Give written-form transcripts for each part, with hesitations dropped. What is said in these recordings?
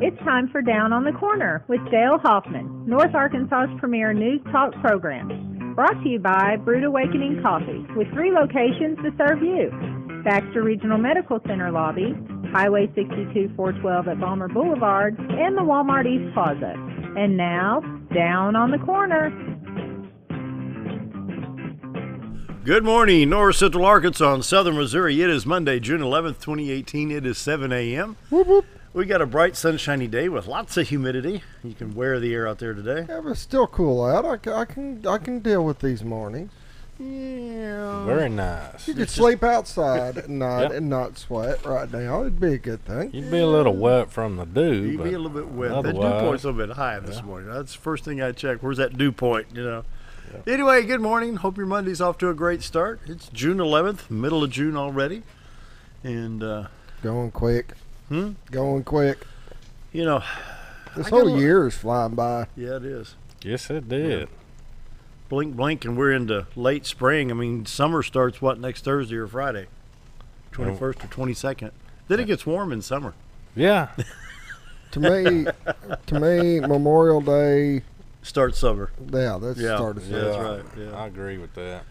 It's time for Down on the Corner with Dale Hoffman, North Arkansas's premier news talk program. Brought to you by Brewed Awakening Coffee, with 3 locations to serve you. Baxter Regional Medical Center lobby, Highway 62 412 at Balmer Boulevard, and the Walmart East Plaza. And now, Down on the Corner. Good morning, North Central Arkansas and Southern Missouri. It is Monday, June 11th, 2018. It is 7 a.m. Whoop, whoop. We got a bright, sunshiny day with lots of humidity. You can wear the air out there today. Yeah, but it's still cool out. I can deal with these mornings. Yeah. Very nice. You could sleep outside at night and not sweat right now. It'd be a good thing. You'd be a little wet from the dew. You'd be a little bit wet. That dew point's a little bit high this morning. That's the first thing I checked. Where's that dew point, you know? Yeah. Anyway, good morning. Hope your Monday's off to a great start. It's June 11th, middle of June already. And going quick. Going quick. You know, this whole year is flying by. Yeah, it is. Yes, it did. Yeah. Blink, blink, and we're into late spring. I mean, summer starts, next Thursday or Friday? 21st or 22nd. Then it gets warm in summer. Yeah. To me, Memorial Day starts summer. Yeah, that's the start of summer. Yeah, that's right. Yeah. I agree with that.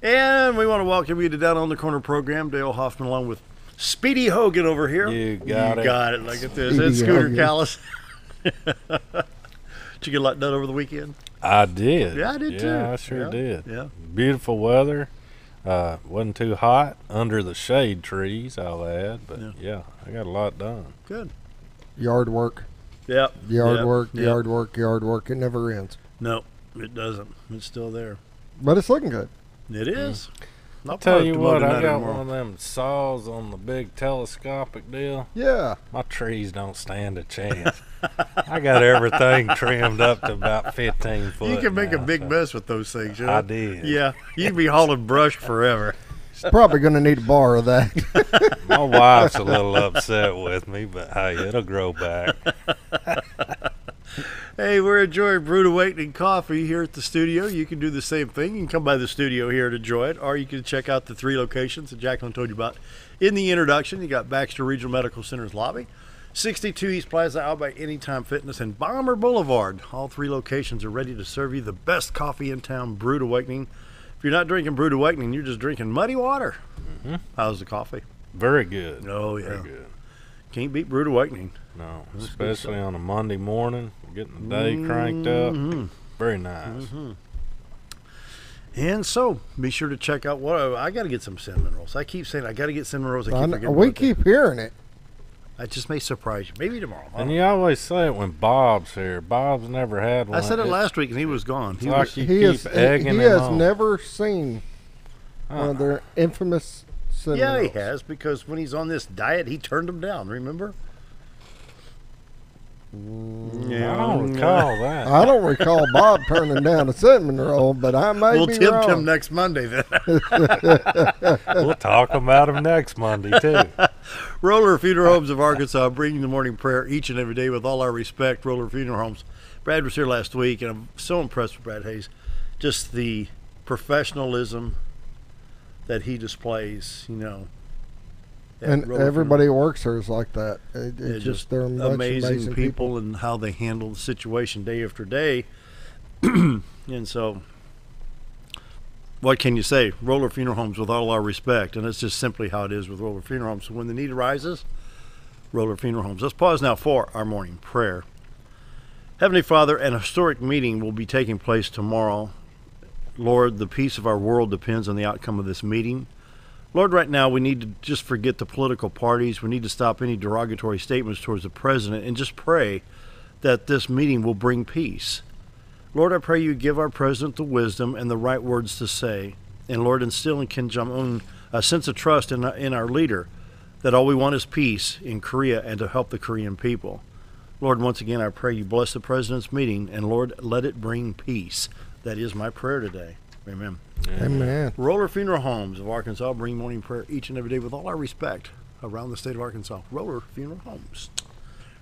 And we want to welcome you to Down on the Corner program. Dale Hoffman along with Speedy Hogan over here. You got it. Look at this. And Scooter Callis. Did you get a lot done over the weekend? I did. Yeah, I did too. Yeah, I sure did. Yeah. Beautiful weather. Wasn't too hot under the shade trees, I'll add. But yeah, I got a lot done. Good. Yard work. Yep. Yard work. It never ends. No, it doesn't. It's still there. But it's looking good. It is. I'll tell you what, I got one of them saws on the big telescopic deal. Yeah. My trees don't stand a chance. I got everything trimmed up to about 15 foot. You can make a big mess with those things, you know? I did. Yeah. You'd be hauling brush forever. Probably going to need to borrow that. My wife's a little upset with me, but hey, it'll grow back. Hey, we're enjoying Brewed Awakening Coffee here at the studio. You can do the same thing. You can come by the studio here and enjoy it, or you can check out the 3 locations that Jacqueline told you about in the introduction. You got Baxter Regional Medical Center's lobby, 62 East Plaza out by Anytime Fitness, and Balmer Boulevard. All 3 locations are ready to serve you the best coffee in town, Brewed Awakening. If you're not drinking Brewed Awakening, you're just drinking muddy water. Mm-hmm. How's the coffee? Very good. Oh, yeah. Very good. Can't beat Brewed Awakening. No, especially on a Monday morning, getting the day cranked up. Very nice. And so, be sure to check out I got to get some cinnamon rolls. I keep saying I got to get cinnamon rolls. We keep hearing it. I just may surprise you. Maybe tomorrow. And you always say it when Bob's here. Bob's never had one. I said it last week and he was gone. He has never seen one of their infamous cinnamon rolls. Yeah, he has, because when he's on this diet, he turned them down, remember? Yeah, I don't recall that. I don't recall Bob turning down a cinnamon roll, but I may be wrong. We'll tempt him next Monday then. We'll talk about him next Monday too. Roller Funeral Homes of Arkansas, bringing the morning prayer each and every day with all our respect. Roller Funeral Homes. Brad was here last week, and I'm so impressed with Brad Hayes. Just the professionalism that he displays, you know. And everybody who works there is like that. They're amazing people and how they handle the situation day after day. And so, what can you say? Roller Funeral Homes with all our respect. And it's just simply how it is with Roller Funeral Homes. So when the need arises, Roller Funeral Homes. Let's pause now for our morning prayer. Heavenly Father, an historic meeting will be taking place tomorrow. Lord, the peace of our world depends on the outcome of this meeting. Lord, right now we need to just forget the political parties. We need to stop any derogatory statements towards the president and just pray that this meeting will bring peace. Lord, I pray you give our president the wisdom and the right words to say. And Lord, instill in Kim Jong-un a sense of trust in our leader, that all we want is peace in Korea and to help the Korean people. Lord, once again, I pray you bless the president's meeting, and Lord, let it bring peace. That is my prayer today. Amen. Amen. Roller Funeral Homes of Arkansas bring morning prayer each and every day with all our respect around the state of Arkansas. Roller Funeral Homes.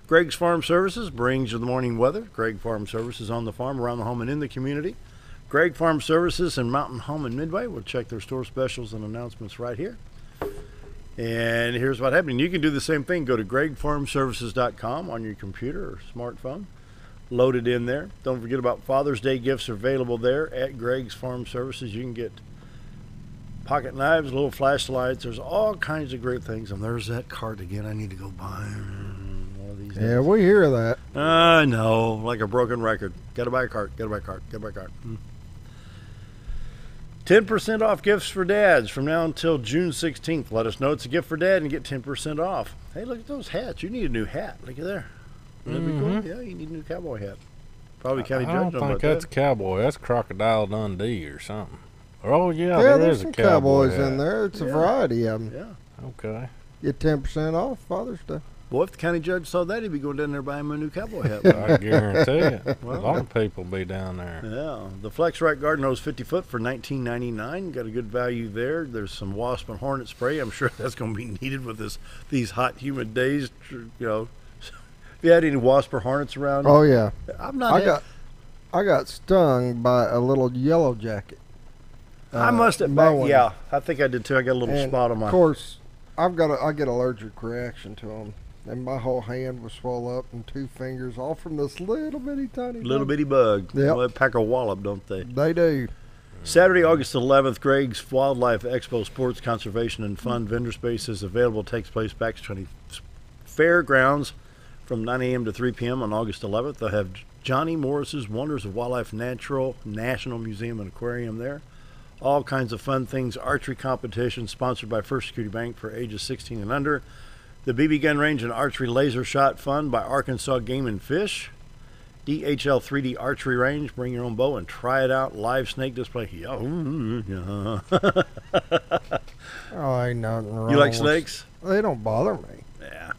Greg's Farm Services brings you the morning weather. Greg Farm Services on the farm, around the home, and in the community. Greg Farm Services and Mountain Home in Midway. We'll check their store specials and announcements right here. And here's what happened. You can do the same thing. Go to gregfarmservices.com on your computer or smartphone. Load it in there. Don't forget about Father's Day gifts available there at Greg's Farm Services. You can get pocket knives, little flashlights. There's all kinds of great things. And there's that cart again. I need to go buy one of these. Yeah, we hear that. I know, like a broken record. Got to buy a cart. Got to buy a cart. Got to buy a cart. 10% off gifts for dads from now until June 16th. Let us know it's a gift for dad and get 10% off. Hey, look at those hats. You need a new hat. Look at there. Wouldn't that be cool? Yeah, you need a new cowboy hat. Probably County Judge. I don't think that's that. a cowboy. That's Crocodile Dundee or something. Oh, yeah, Yeah, there there's is some a cowboy cowboys in there. It's a variety of them. Yeah. Okay. Get 10% off Father's Day. Boy, if the county judge saw that, he'd be going down there buying him a new cowboy hat. I guarantee it. A lot of people be down there. Yeah. The Flex Rack Garden Hose 50 foot for $19.99. Got a good value there. There's some wasp and hornet spray. I'm sure that's going to be needed with these hot, humid days. You know, if you had any wasp or hornets around? Oh, yeah. I got stung by a little yellow jacket. I must have. Yeah, I think I did too. I got a little spot on my. Of course, I get allergic reaction to them, and my whole hand was swelled up, and 2 fingers, all from this little bitty bug. Yep. They pack a wallop, don't they? They do. Saturday, August 11th, Greg's Wildlife Expo Sports Conservation and Fun Vendor Space is available. Takes place back to 20 Fairgrounds from 9 a.m. to 3 p.m. on August 11th. They'll have Johnny Morris's Wonders of Wildlife National Museum and Aquarium there. All kinds of fun things. Archery competition sponsored by First Security Bank for ages 16 and under. The BB gun range and archery laser shot fun by Arkansas Game and Fish. DHL 3D archery range. Bring your own bow and try it out. Live snake display. Oh, ain't nothing wrong. You like snakes? They don't bother me. Yeah.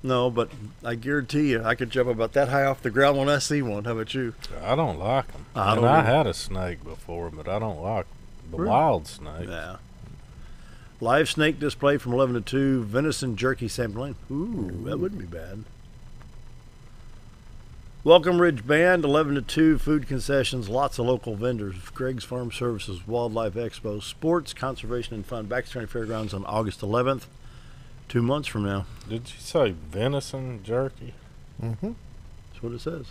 No, but I guarantee you, I could jump about that high off the ground when I see one. How about you? I don't like them. I had a snake before, but I don't like the wild snakes. Yeah. Live snake display from 11 to 2. Venison jerky sampling. Ooh, that wouldn't be bad. Welcome Ridge Band, 11 to 2. Food concessions, lots of local vendors. Greg's Farm Services, Wildlife Expo, Sports, Conservation and Fun. Back to County Fairgrounds on August 11th. 2 months from now. Did you say venison jerky? Mm-hmm. That's what it says.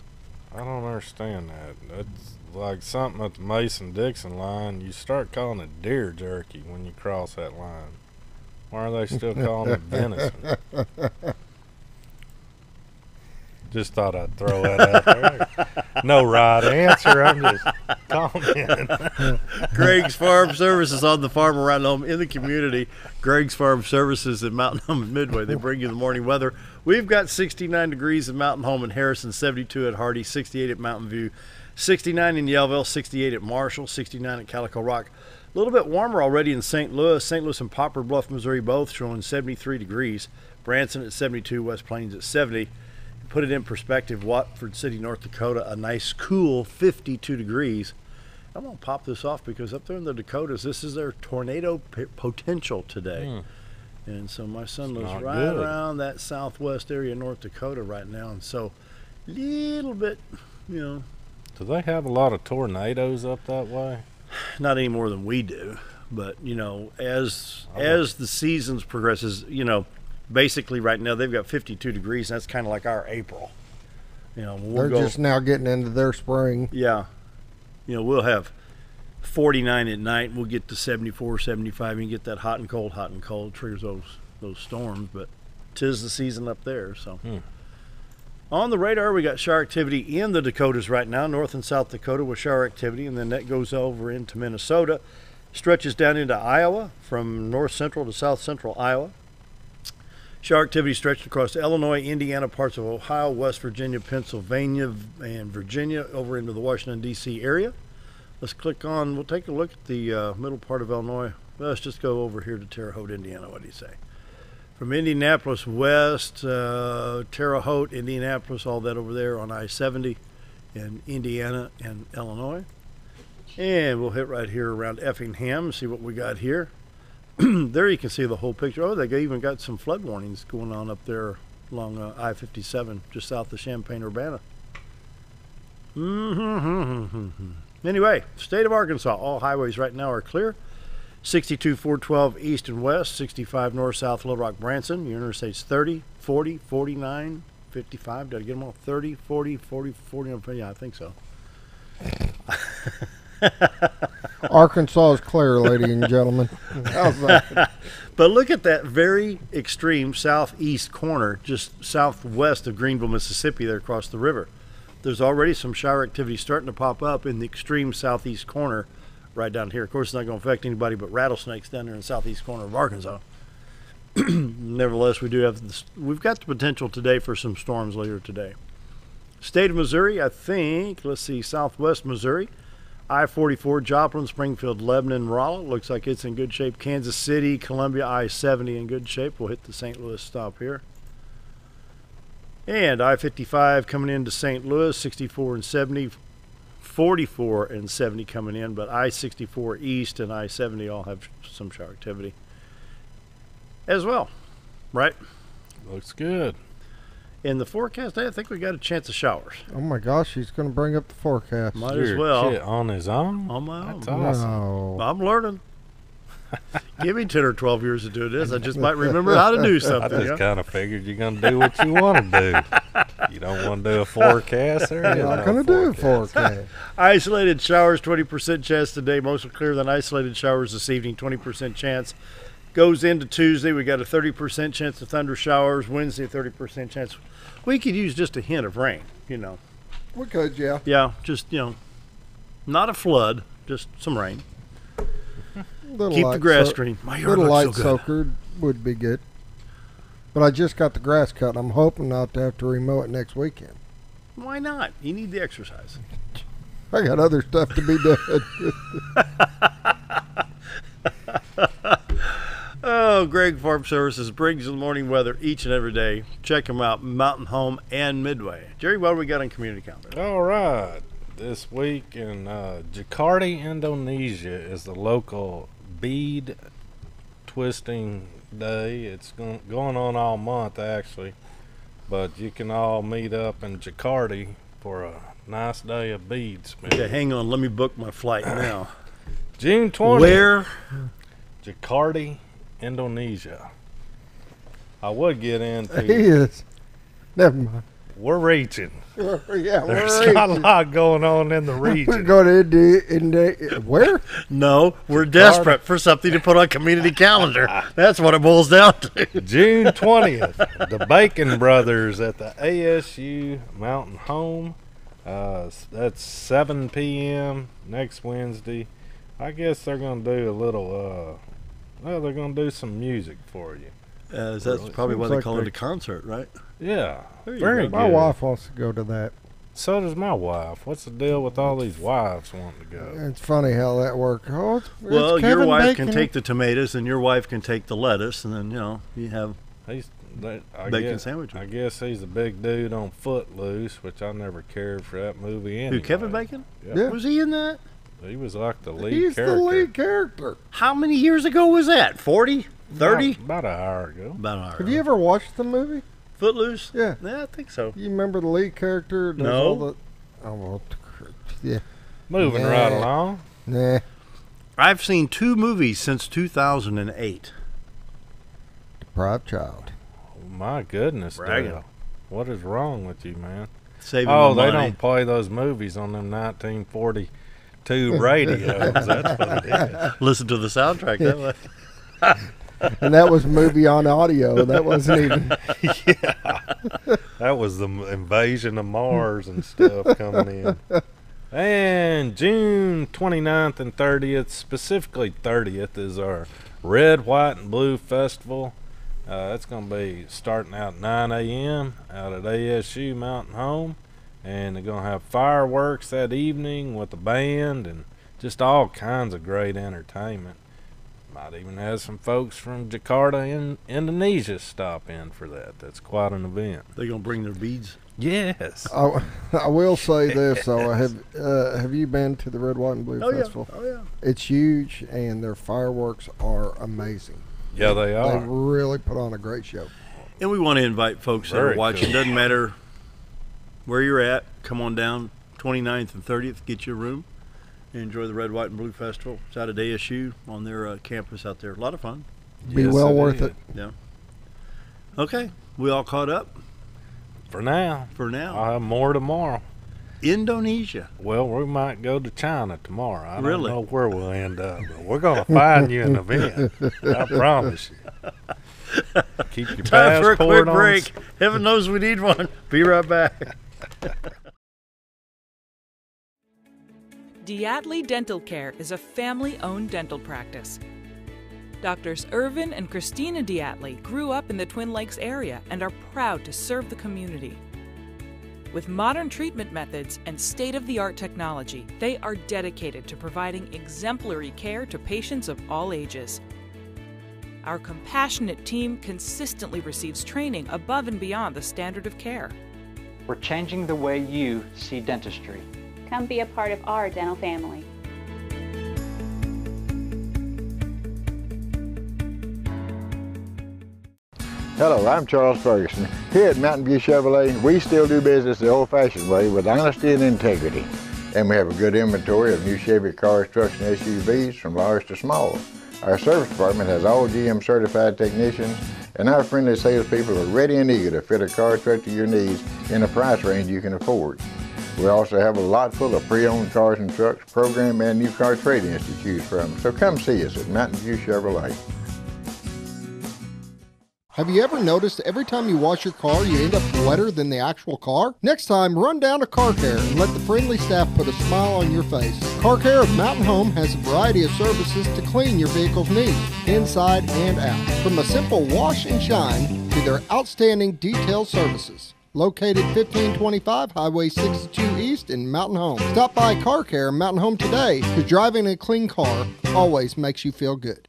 I don't understand that. That's like something at the Mason-Dixon line. You start calling it deer jerky when you cross that line. Why are they still calling it venison? Just thought I'd throw that out there. No right answer. I'm just commenting. Greg's Farm Services on the farm around home in the community. Greg's Farm Services at Mountain Home and Midway. They bring you the morning weather. We've got 69 degrees at Mountain Home in Harrison, 72 at Hardy, 68 at Mountain View, 69 in Yellville, 68 at Marshall, 69 at Calico Rock. A little bit warmer already in St. Louis. St. Louis and Poplar Bluff, Missouri, both showing 73 degrees. Branson at 72, West Plains at 70. Put it in perspective, Watford City, North Dakota, a nice cool 52 degrees. I'm going to pop this off because up there in the Dakotas, this is their tornado potential today. And so my son lives right around that southwest area of North Dakota right now. And so a little bit, you know. Do they have a lot of tornadoes up that way? Not any more than we do. But, you know, as the seasons progresses, you know, basically right now they've got 52 degrees, and that's kind of like our April. You know, they're just now getting into their spring. Yeah. You know, we'll have 49 at night, and we'll get to 74, 75. You can get that hot and cold, triggers those storms, but 'tis the season up there. So on the radar, we got shower activity in the Dakotas right now, North and South Dakota with shower activity, and then that goes over into Minnesota, stretches down into Iowa from north central to south central Iowa. Shower activity stretched across Illinois, Indiana, parts of Ohio, West Virginia, Pennsylvania, and Virginia over into the Washington, D.C. area. Let's we'll take a look at the middle part of Illinois. Well, let's just go over here to Terre Haute, Indiana. What do you say? From Indianapolis west, Terre Haute, Indianapolis, all that over there on I-70 in Indiana and Illinois. And we'll hit right here around Effingham, see what we got here. There you can see the whole picture. Oh, they even got some flood warnings going on up there along I-57, just south of Champaign-Urbana. Anyway, state of Arkansas, all highways right now are clear. 62 412 east and west, 65 north south Little Rock Branson. Your interstates 30, 40, 49, 55. Did I get them all? 30, 40, 40, 40. Yeah, I think so. Arkansas is clear, ladies and gentlemen. How's that? But look at that very extreme southeast corner, just southwest of Greenville, Mississippi, there across the river. There's already some shower activity starting to pop up in the extreme southeast corner right down here. Of course, it's not going to affect anybody but rattlesnakes down there in the southeast corner of Arkansas. Nevertheless, we've got the potential today for some storms later today. State of Missouri, I think, let's see, southwest Missouri. I-44, Joplin, Springfield, Lebanon, Rolla. Looks like it's in good shape. Kansas City, Columbia, I-70 in good shape. We'll hit the St. Louis stop here. And I-55 coming into St. Louis, 64 and 70, 44 and 70 coming in. But I-64 East and I-70 all have some shower activity as well, right? Looks good. In the forecast, I think we got a chance of showers. Oh my gosh, he's going to bring up the forecast. Might as well. Shit, on his own? On my own. That's awesome. No. I'm learning. Give me 10 or 12 years to do this. I just might remember how to do I something. just kind of figured you're going to do what you want to do. You don't want to do a forecast? There is You're not no going to do a forecast. forecast. Isolated showers, 20% chance today. Mostly clear than isolated showers this evening, 20% chance. Goes into Tuesday. We got a 30% chance of thunder showers. Wednesday, 30% chance. We could use just a hint of rain, you know. We could, yeah. Yeah, just, not a flood, just some rain. Keep the grass green. My yard Little light looks so good. soaker would be good. But I just got the grass cut. I'm hoping not to have to remow it next weekend. Why not? You need the exercise. I got other stuff to be doing. Oh, Greg Farm Services brings you the morning weather each and every day. Check them out, Mountain Home and Midway. Jerry, what do we got on community calendar? All right. This week in Jakarta, Indonesia is the local bead twisting day. It's going on all month, actually. But you can all meet up in Jakarta for a nice day of bead spinning. Okay, hang on. Let me book my flight now. June 20th. Where? Jakarta, Indonesia. I would get He into. is. Never mind. We're reaching. Yeah, There's not a lot going on in the We're region. going to where? No, we're desperate for something to put on community calendar. That's what it boils down to. June 20th, the Bacon Brothers at the ASU Mountain Home. That's 7 p.m. next Wednesday. I guess they're going to do a little, they're going to do some music for you. That's Really? probably why Seems they like call it they- a concert, right? Yeah, There you very go. good. My wife wants to go to that. So does my wife. What's the deal with all these wives wanting to go? It's funny how that works. Oh, it's Well, your Kevin wife Bacon. can take the tomatoes and your wife can take the lettuce, and then, you have I bacon guess, sandwiches. I guess he's a big dude on Footloose, which I never cared for that movie anyway. Who, Kevin Bacon? Yeah. Was he in that? He was like the lead He's character. the lead character. How many years ago was that? 40? 30? About an hour ago. About an hour. Have you ever watched the movie? Footloose? Yeah. Yeah, I think so. You remember the lead character? Does No. all the, oh, well, yeah. Moving Yeah. right along. Nah. I've seen 2 movies since 2008. Deprived child. Oh, my goodness, Bragging. Dale. What is wrong with you, man? Saving Oh, my they money. don't play those movies on them 1942 radios. That's what it is. Listen to the soundtrack. That way. And that was movie on audio. That wasn't even. That was the invasion of Mars and stuff coming in. And June 29th and 30th, specifically 30th, is our Red, White, and Blue Festival. That's going to be starting out at 9 a.m. out at ASU Mountain Home. And they're going to have fireworks that evening with a band and just all kinds of great entertainment. Might even have some folks from Jakarta in Indonesia stop in for that. That's quite an event. They gonna bring their beads? Yes. I will say this though. Have you been to the Red, White, and Blue Festival? Oh yeah. It's huge, and their fireworks are amazing. Yeah, they They are. really put on a great show. And we want to invite folks that are Very watching. cool. Doesn't matter where you're at. Come on down, 29th and 30th. Get your room. Enjoy the Red, White, and Blue Festival. It's out of ASU on their campus out there. A lot of fun. Be well worth it. Yeah. Okay. We all caught up? For now. For now. I'll have more tomorrow. Indonesia. Well, we might go to China tomorrow. I Really? don't know where we'll end up, but we're going to find you an event. I promise you. Keep your Time for a passport quick on. break. Heaven knows we need one. Be right back. Diatley Dental Care is a family-owned dental practice. Doctors Irvin and Christina Diatley grew up in the Twin Lakes area and are proud to serve the community. With modern treatment methods and state-of-the-art technology, they are dedicated to providing exemplary care to patients of all ages. Our compassionate team consistently receives training above and beyond the standard of care. We're changing the way you see dentistry. Come be a part of our dental family. Hello, I'm Charles Ferguson. Here at Mountain View Chevrolet, we still do business the old-fashioned way with honesty and integrity. And we have a good inventory of new Chevy cars, trucks, and SUVs from large to small. Our service department has all GM certified technicians, and our friendly salespeople are ready and eager to fit a car truck to your needs in a price range you can afford. We also have a lot full of pre-owned cars and trucks, program and new car trade-ins to choose from. So come see us at Mountain View Chevrolet. Have you ever noticed every time you wash your car, you end up wetter than the actual car? Next time, run down to Car Care and let the friendly staff put a smile on your face. Car Care of Mountain Home has a variety of services to clean your vehicle's needs, inside and out. From a simple wash and shine to their outstanding detail services. Located 1525 Highway 62 East in Mountain Home. Stop by Car Care Mountain Home today, because driving a clean car always makes you feel good.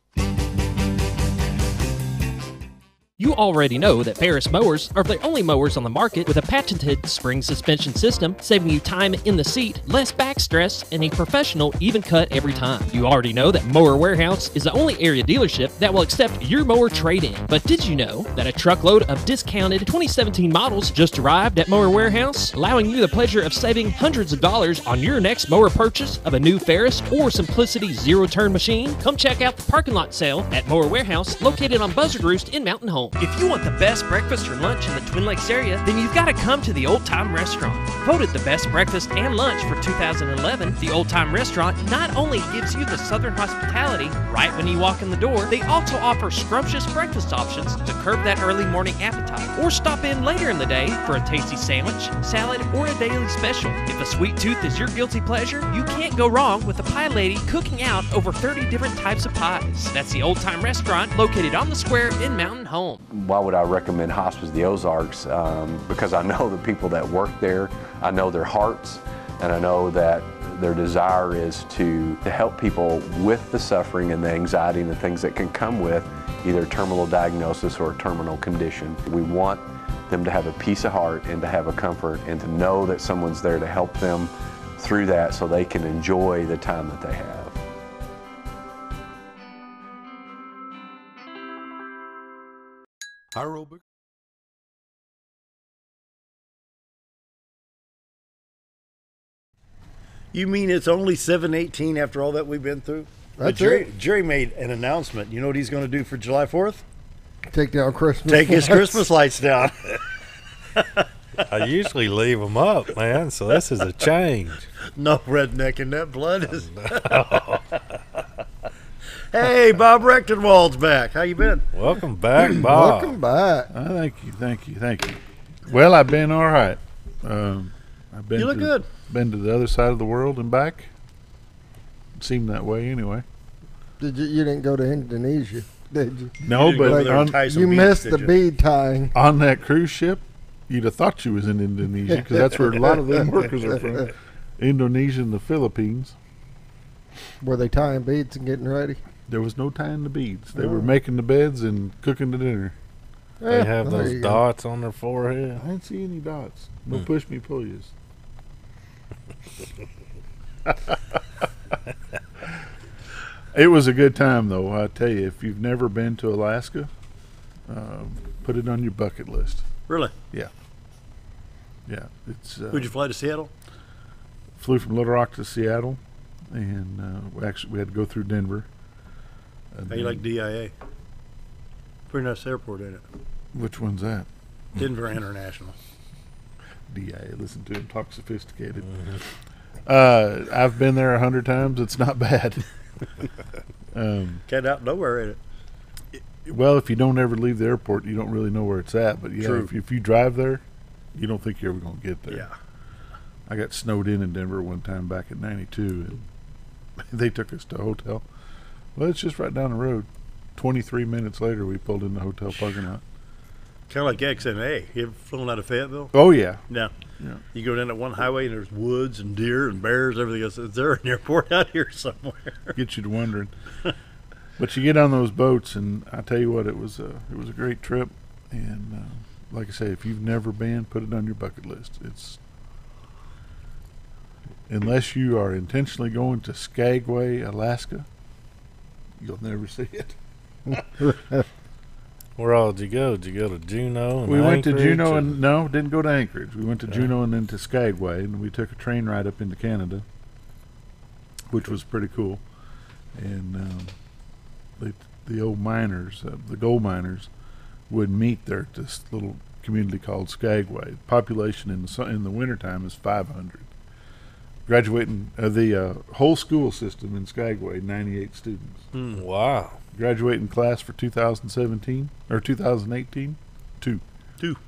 You already know that Ferris mowers are the only mowers on the market with a patented spring suspension system, saving you time in the seat, less back stress, and a professional even cut every time. You already know that Mower Warehouse is the only area dealership that will accept your mower trade-in. But did you know that a truckload of discounted 2017 models just arrived at Mower Warehouse, allowing you the pleasure of saving hundreds of dollars on your next mower purchase of a new Ferris or Simplicity zero-turn machine? Come check out the parking lot sale at Mower Warehouse, located on Buzzard Roost in Mountain Home. If you want the best breakfast or lunch in the Twin Lakes area, then you've got to come to the Old Time Restaurant. Voted the best breakfast and lunch for 2011, the Old Time Restaurant not only gives you the Southern hospitality right when you walk in the door, they also offer scrumptious breakfast options to curb that early morning appetite. Or stop in later in the day for a tasty sandwich, salad, or a daily special. If a sweet tooth is your guilty pleasure, you can't go wrong with the Pie Lady cooking out over 30 different types of pies. That's the Old Time Restaurant, located on the square in Mountain Home. Why would I recommend Hospice of the Ozarks? Because I know the people that work there, I know their hearts, and I know that their desire is to help people with the suffering and the anxiety and the things that can come with either terminal diagnosis or a terminal condition. We want them to have a peace of heart and to have a comfort and to know that someone's there to help them through that so they can enjoy the time that they have. Aerobic. You mean it's only 7/18 after all that we've been through? That's Jerry made an announcement. You know what he's going to do for July 4th? Take down Christmas Take his lights. Christmas lights down. I usually leave them up, man, so this is a change. No redneck in that blood is. Hey, Bob Recktenwald's back. How you been? Welcome back, Bob. Welcome back. Thank you. Well, I've been all right. I've been. You look good. Been to the other side of the world and back. It seemed that way anyway. Did you didn't go to Indonesia, did you? No, You didn't go but over there and tie some You beads, missed did the you? bead tying. on that cruise ship, you'd have thought you was in Indonesia because that's where a lot of them workers are from. Indonesia and the Philippines. Were they tying beads and getting ready? There was no tying the beads. They were making the beds and cooking the dinner. They have there those you go. dots on their forehead. I didn't see any dots. No push me, pull yous. It was a good time, though. I tell you, if you've never been to Alaska, put it on your bucket list. Really? Yeah. It's. Who'd you fly to Seattle? Flew from Little Rock to Seattle. and we had to go through Denver. How you like DIA? Pretty nice airport, ain't it? Which one's that? Denver International. DIA. Listen to him talk sophisticated. I've been there 100 times. It's not bad. Get out nowhere, ain't it? Well, if you don't ever leave the airport, you don't really know where it's at. But yeah, True. if you drive there, you don't think you're ever going to get there. Yeah. I got snowed in Denver one time back in '92, and they took us to a hotel. Well, it's just right down the road. 23 minutes later, we pulled in the hotel parking lot. Kind of like XNA. You ever flown out of Fayetteville? Oh, yeah. Yeah. Yeah. You go down that one highway and there's woods and deer and bears, everything else. Is there an airport out here somewhere? Get you to wondering. But you get on those boats, and I tell you what, it was a great trip. And like I say, if you've never been, put it on your bucket list. It's unless you are intentionally going to Skagway, Alaska, you'll never see it. Where all did you go? Did you go to Juneau? And We went to Anchorage, Juneau or- and no, didn't go to Anchorage. We went to Juneau and then to Skagway, and we took a train ride up into Canada, which was pretty cool. And the old miners, the gold miners, would meet there at this little community called Skagway. The population in the wintertime is 500. Graduating the whole school system in Skagway, 98 students. Wow. Graduating class for 2017 or 2018, two.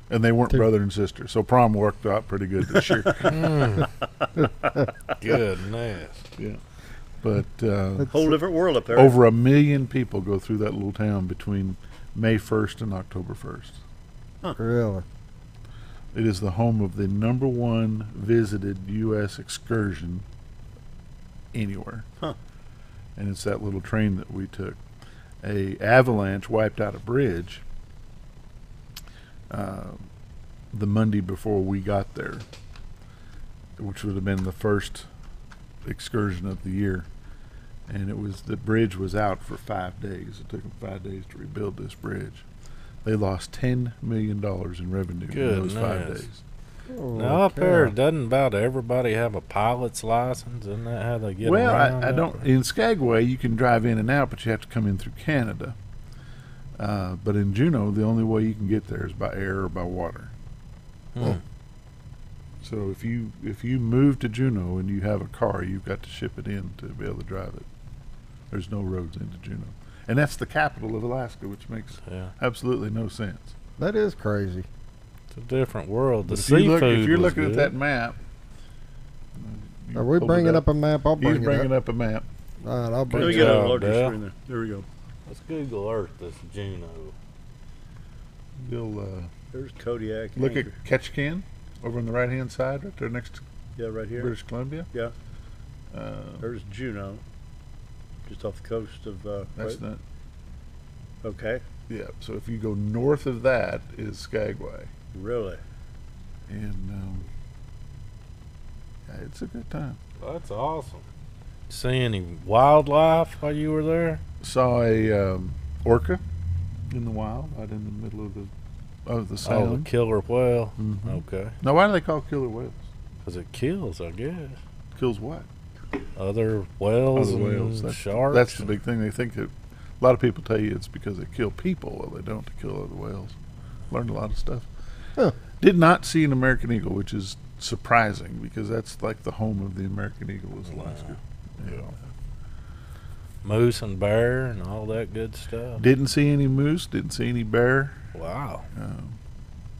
And they weren't Two. brother and sister, so prom worked out pretty good this year. Goodness. Yeah, but Whole different world up there. over 1 million people go through that little town between May 1st and October 1st. Really? It is the home of the #1 visited U.S. excursion anywhere. Huh. And it's that little train that we took. A avalanche wiped out a bridge the Monday before we got there, which would have been the first excursion of the year. And the bridge was out for 5 days. It took them 5 days to rebuild this bridge. They lost $10 million in revenue in those 5 Goodness. days. Now up there, doesn't about everybody have a pilot's license? Isn't that how they get Well, around? I up don't. there? In Skagway, you can drive in and out, but you have to come in through Canada. But in Juneau, the only way you can get there is by air or by water. So if you move to Juneau and you have a car, you've got to ship it in to be able to drive it. There's no roads into Juneau, and that's the capital of Alaska, which makes absolutely no sense. That is crazy. It's a different world. The But if you look- seafood if you're was looking at good. that map, you Are we pulled it bringing up a map? I'll bring He's it bringing up. up a map. All right, I'll Let bring me it get a up. larger Dale. screen there. There we go. Let's Google Earth this Juneau. You'll There's Kodiak. look at Anchor. Ketchikan over on the right-hand side, right there next to Yeah, right here. British Columbia. Yeah. There's Juneau, just off the coast of. That's right? not. Okay. Yeah. So if you go north of that is Skagway, Really? and yeah, it's a good time. That's awesome. See any wildlife while you were there? Saw a orca in the wild, out in the middle of the Oh, the sound. killer whale. Mhm. Okay. Now, why do they call killer whales? Because it kills, I guess. Kills what? Other whales Other and whales. sharks. That's the big thing. They think that a lot of people tell you it's because they kill people. Well, they don't. They kill other whales. Learned a lot of stuff. Huh. Did not see an American eagle, which is surprising because that's like the home of the American eagle is Alaska. Yeah. Moose and bear and all that good stuff. Didn't see any moose. Didn't see any bear. Wow.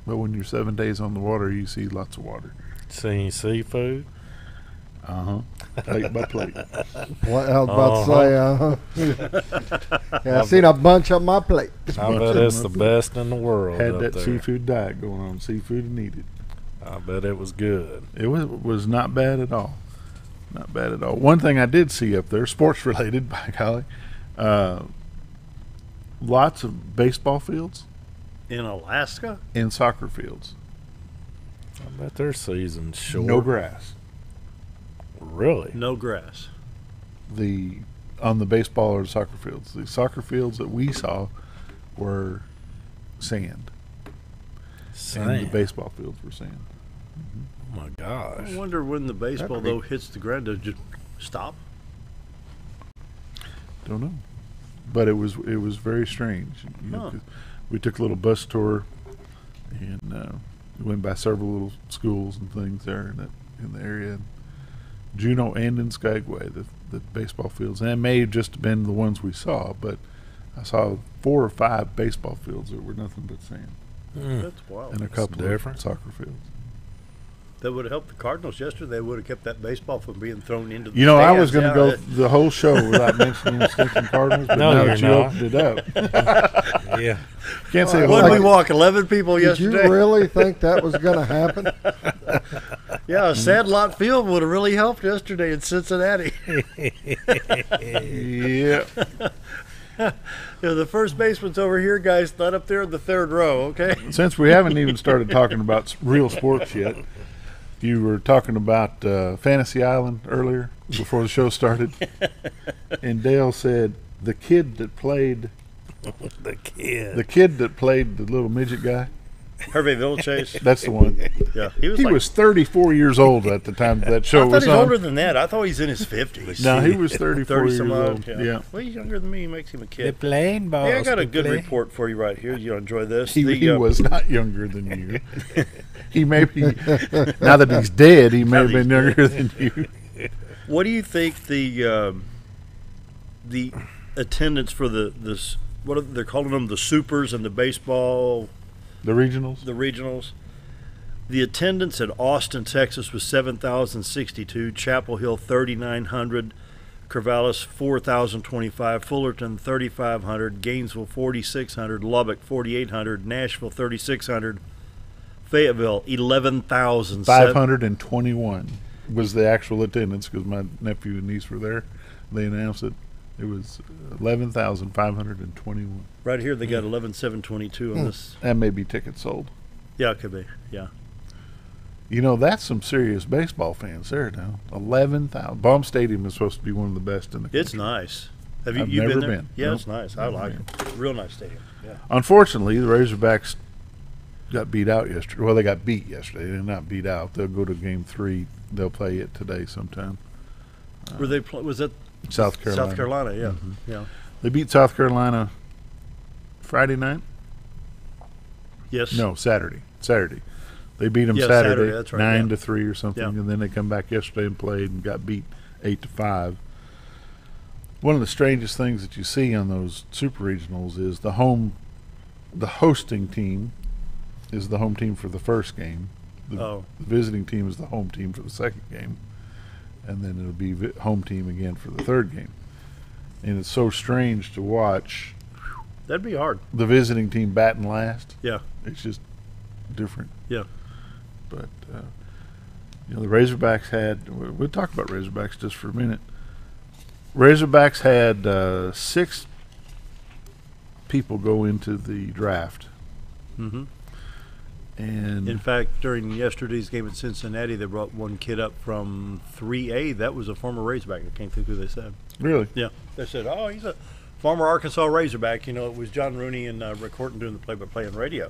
But when you're 7 days on the water, you see lots of water. See any seafood? Plate by plate. What I was about to say, yeah, I seen a bunch on my plate. I bet it's the best in the world. Had up that there. seafood diet going on. Seafood and eat it. I bet it was good. It was not bad at all. Not bad at all. One thing I did see up there, sports related, by golly, lots of baseball fields In Alaska? and soccer fields. I bet their season's short. No grass. Really? No grass. On the baseball or soccer fields. The soccer fields that we saw were sand. And the Sand. baseball fields were sand. Oh my gosh. I wonder when the baseball, though, hits the ground, does it just stop? Don't know. But it was very strange. You know, 'cause we took a little bus tour, and we went by several little schools and things there in the area. Juneau and in Skagway, the baseball fields. And it may have just been the ones we saw, but I saw 4 or 5 baseball fields that were nothing but sand. That's wild. And a couple of soccer fields. That would have helped the Cardinals yesterday. They would have kept that baseball from being thrown into the You know, I stands. was going to go the whole show without mentioning the stinking Cardinals, but No, now you're that you not. opened it up. Yeah. Can't say When like we walk 11 people Did yesterday. you really think that was going to happen? Yeah, a Sandlot Field would have really helped yesterday in Cincinnati. Yeah. You know, the first baseman's over here, guys, not up there in the third row, okay? Since we haven't even started talking about real sports yet, you were talking about Fantasy Island earlier before the show started, and Dale said the kid that played the kid that played the little midget guy. Hervé Villechase. That's the one. Yeah, He like, was 34 years old at the time that show I thought was he was on. older than that. I thought he's in his 50s. No, he was 34 years some old. odd, Yeah. Well, he's younger than me. He makes him a kid. playing ball. Hey, I got a good report for you right here. You'll enjoy this. He was not younger than you. He may be, now that he's dead, he may have been younger than you. What do you think the attendance for this? What are they're calling them? The supers and the baseball. The regionals? The regionals. The attendance at Austin, Texas was 7,062, Chapel Hill 3,900, Corvallis 4,025, Fullerton 3,500, Gainesville 4,600, Lubbock 4,800, Nashville 3,600, Fayetteville 11,000. 521 was the actual attendance because my nephew and niece were there. They announced it. It was 11,521. Right here they got 11,722 on this. That may be tickets sold. Yeah, it could be. Yeah. You know, that's some serious baseball fans there now. 11,000. Baum Stadium is supposed to be one of the best in the country. It's nice. Have you I've you never been there? been. Yeah, Nope. it's nice. I like it. Real nice stadium. Yeah. Unfortunately, the Razorbacks got beat out yesterday. Well, they got beat yesterday. They're not beat out. They'll go to Game 3. They'll play it today sometime. Were they was that South Carolina. South Carolina, yeah. Mhm. Yeah. They beat South Carolina Friday night? Yes. No, Saturday. They beat them Yeah, Saturday, that's right, 9-3 or something, Yeah. and then they come back yesterday and played and got beat 8-5. One of the strangest things that you see on those super regionals is the hosting team is the home team for the first game. The visiting team is the home team for the second game, and then it'll be home team again for the third game. And it's so strange to watch. That'd be hard. The visiting team batting last. Yeah. It's just different. Yeah. But, you know, the Razorbacks had, we'll talk about Razorbacks just for a minute. Razorbacks had 6 people go into the draft. Mm-hmm. And in fact, during yesterday's game at Cincinnati, they brought one kid up from 3A. That was a former Razorback. I can't think who they said. Really? Yeah. They said, oh, he's a former Arkansas Razorback. You know, it was John Rooney and Rick Horton doing the play-by-play on radio.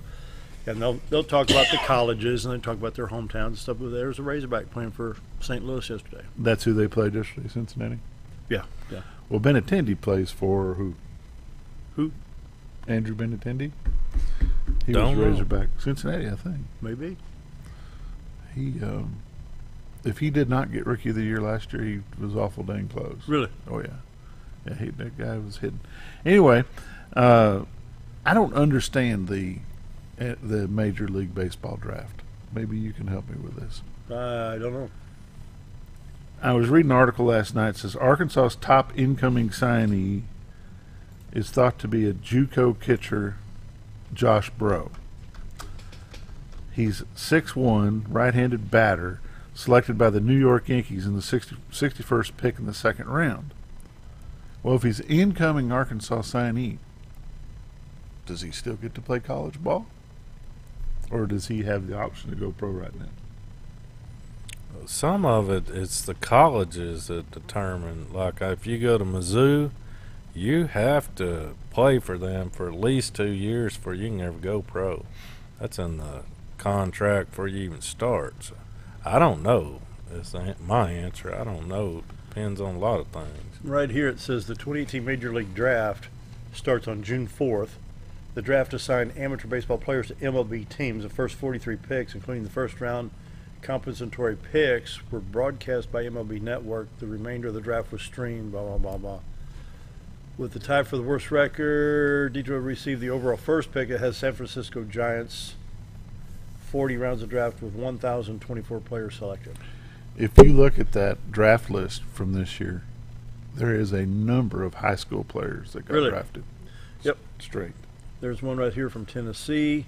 And they'll talk about the colleges and they talk about their hometowns and stuff. But there was a Razorback playing for St. Louis yesterday. That's who they played yesterday, Cincinnati? Yeah, yeah. Well, Benintendi plays for who? Who? Andrew Benintendi. He Don't was know. Razorback. Cincinnati, I think. Maybe. He, if he did not get Rookie of the Year last year, he was awful dang close. Really? Oh, yeah. Yeah, that guy was hitting. Anyway, I don't understand the Major League Baseball draft. Maybe you can help me with this. I don't know. I was reading an article last night that says Arkansas's top incoming signee is thought to be a JUCO pitcher, Josh Breaux. He's 6'1", right-handed batter, selected by the New York Yankees in the 61st pick in the second round. Well, if he's incoming Arkansas signee, does he still get to play college ball? Or does he have the option to go pro right now? Some of it's the colleges that determine. Like if you go to Mizzou, you have to play for them for at least 2 years before you can ever go pro. That's in the contract before you even start. So I don't know. That's my answer. I don't know. depends on a lot of things. Right here it says the 2018 Major League Draft starts on June 4th. The draft assigned amateur baseball players to MLB teams. The first 43 picks, including the first round compensatory picks, were broadcast by MLB Network. The remainder of the draft was streamed, blah, blah, blah, blah. With the tie for the worst record, Detroit received the overall first pick. It has San Francisco Giants. 40 rounds of draft with 1,024 players selected. If you look at that draft list from this year, there is a number of high school players that got drafted. Yep. Straight. There's one right here from Tennessee,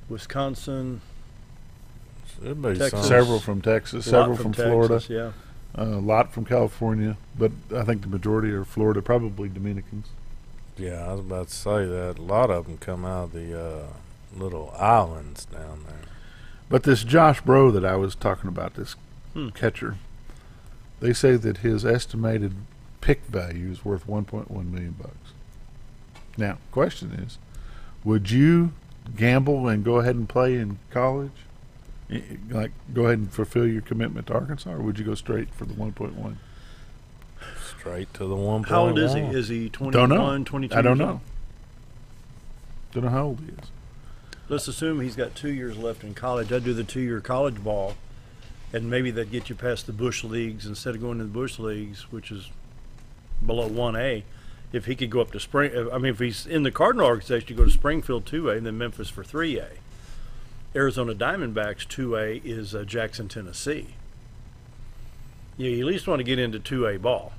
Wisconsin, Texas. Several from Texas, several from Florida. Texas, yeah. A lot from California, but I think the majority are Florida, probably Dominicans. Yeah, I was about to say that. A lot of them come out of the little islands down there. But this Josh Bro that I was talking about, this catcher, they say that his estimated pick value is worth $1.1 million. Now, question is, would you gamble and go ahead and play in college? Like, go ahead and fulfill your commitment to Arkansas, or would you go straight for the 1.1? Straight to the 1.1. How old is he? Is he 21, don't know. 22? I don't know. Don't know how old he is. Let's assume he's got 2 years left in college. I'd do the 2-year college ball, and maybe that'd get you past the Bush Leagues instead of going to the Bush Leagues, which is below 1A. If he could go up to if he's in the Cardinal organization, you go to Springfield 2A and then Memphis for 3A. Arizona Diamondbacks 2A is Jackson, Tennessee. You at least want to get into 2A ball.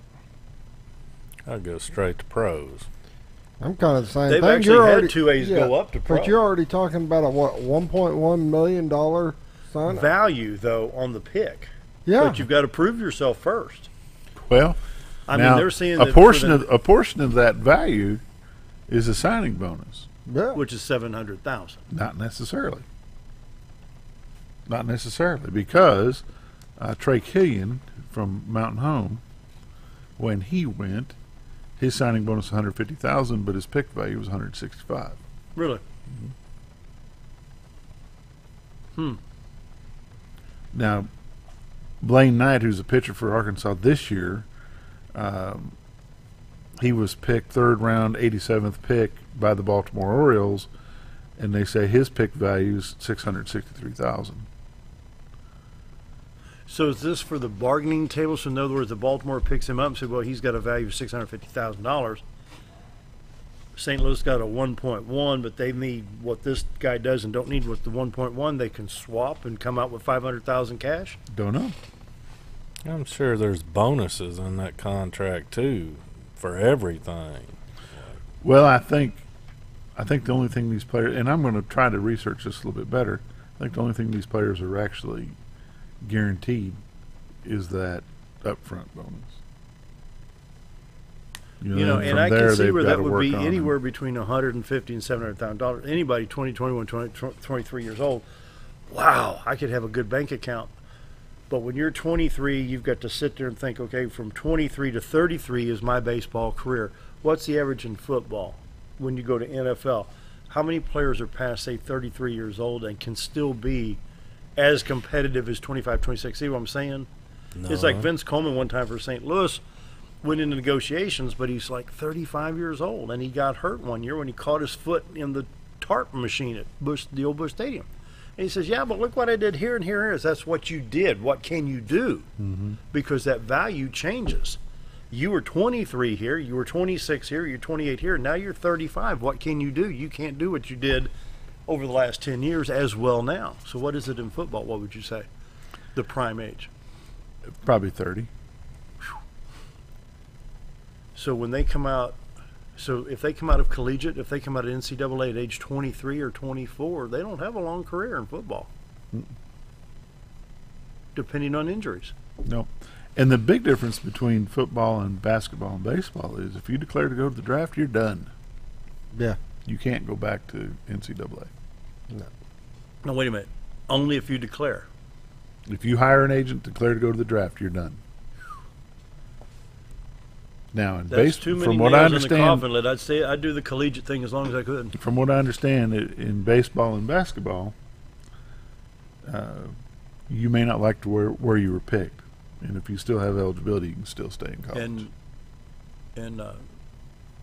I'd go straight to pros. I'm kind of the same They've thing. actually had 2As go up to pro. But you're already talking about a $1.1 million sign value, though, on the pick. Yeah. But you've got to prove yourself first. Well, I now, mean, they're seeing a portion of that value is a signing bonus. Yeah. Which is $700,000. Not necessarily. Not necessarily, because Trey Killian from Mountain Home, when he went, his signing bonus was $150,000, but his pick value was $165,000. Really? Now, Blaine Knight, who's a pitcher for Arkansas this year, he was picked third round, 87th pick by the Baltimore Orioles, and they say his pick value is $663,000. So is this for the bargaining table? So in other words, the Baltimore picks him up and says, well, he's got a value of $650,000. St. Louis got a 1.1, but they need what this guy does and don't need what the 1.1. They can swap and come out with $500,000 cash? Don't know. I'm sure there's bonuses in that contract, too, for everything. Well, I think the only thing these players, and I'm going to try to research this a little bit better, I think the only thing these players are actually guaranteed is that upfront bonus. And I can see where that would be anywhere between $150,000 and $700,000. Anybody 20, 21, 23 years old, wow, I could have a good bank account. But when you're 23, you've got to sit there and think, okay, from 23 to 33 is my baseball career. What's the average in football when you go to NFL? How many players are past, say, 33 years old and can still be as competitive as 25, 26? See what I'm saying? No. It's like Vince Coleman one time for St. Louis went into negotiations, but he's like 35 years old, and he got hurt one year when he caught his foot in the tarp machine at the old Busch Stadium. And he says, yeah, but look what I did here and here and here. That's what you did. What can you do? Mm-hmm. Because that value changes. You were 23 here, you were 26 here, you're 28 here, now you're 35. What can you do? You can't do what you did over the last 10 years as well now. So what is it in football? What would you say? The prime age? Probably 30. So when they come out, so if they come out of collegiate, if they come out of NCAA at age 23 or 24, they don't have a long career in football. Depending on injuries. No. And the big difference between football and basketball and baseball is if you declare to go to the draft, you're done. Yeah. You can't go back to NCAA. No. No, wait a minute. Only if you declare. If you hire an agent, declare to go to the draft, you're done. Now, in baseball, from what I understand, I'd say I'd do the collegiate thing as long as I could. From what I understand, in baseball and basketball, you may not like to where you were picked. And if you still have eligibility, you can still stay in college. And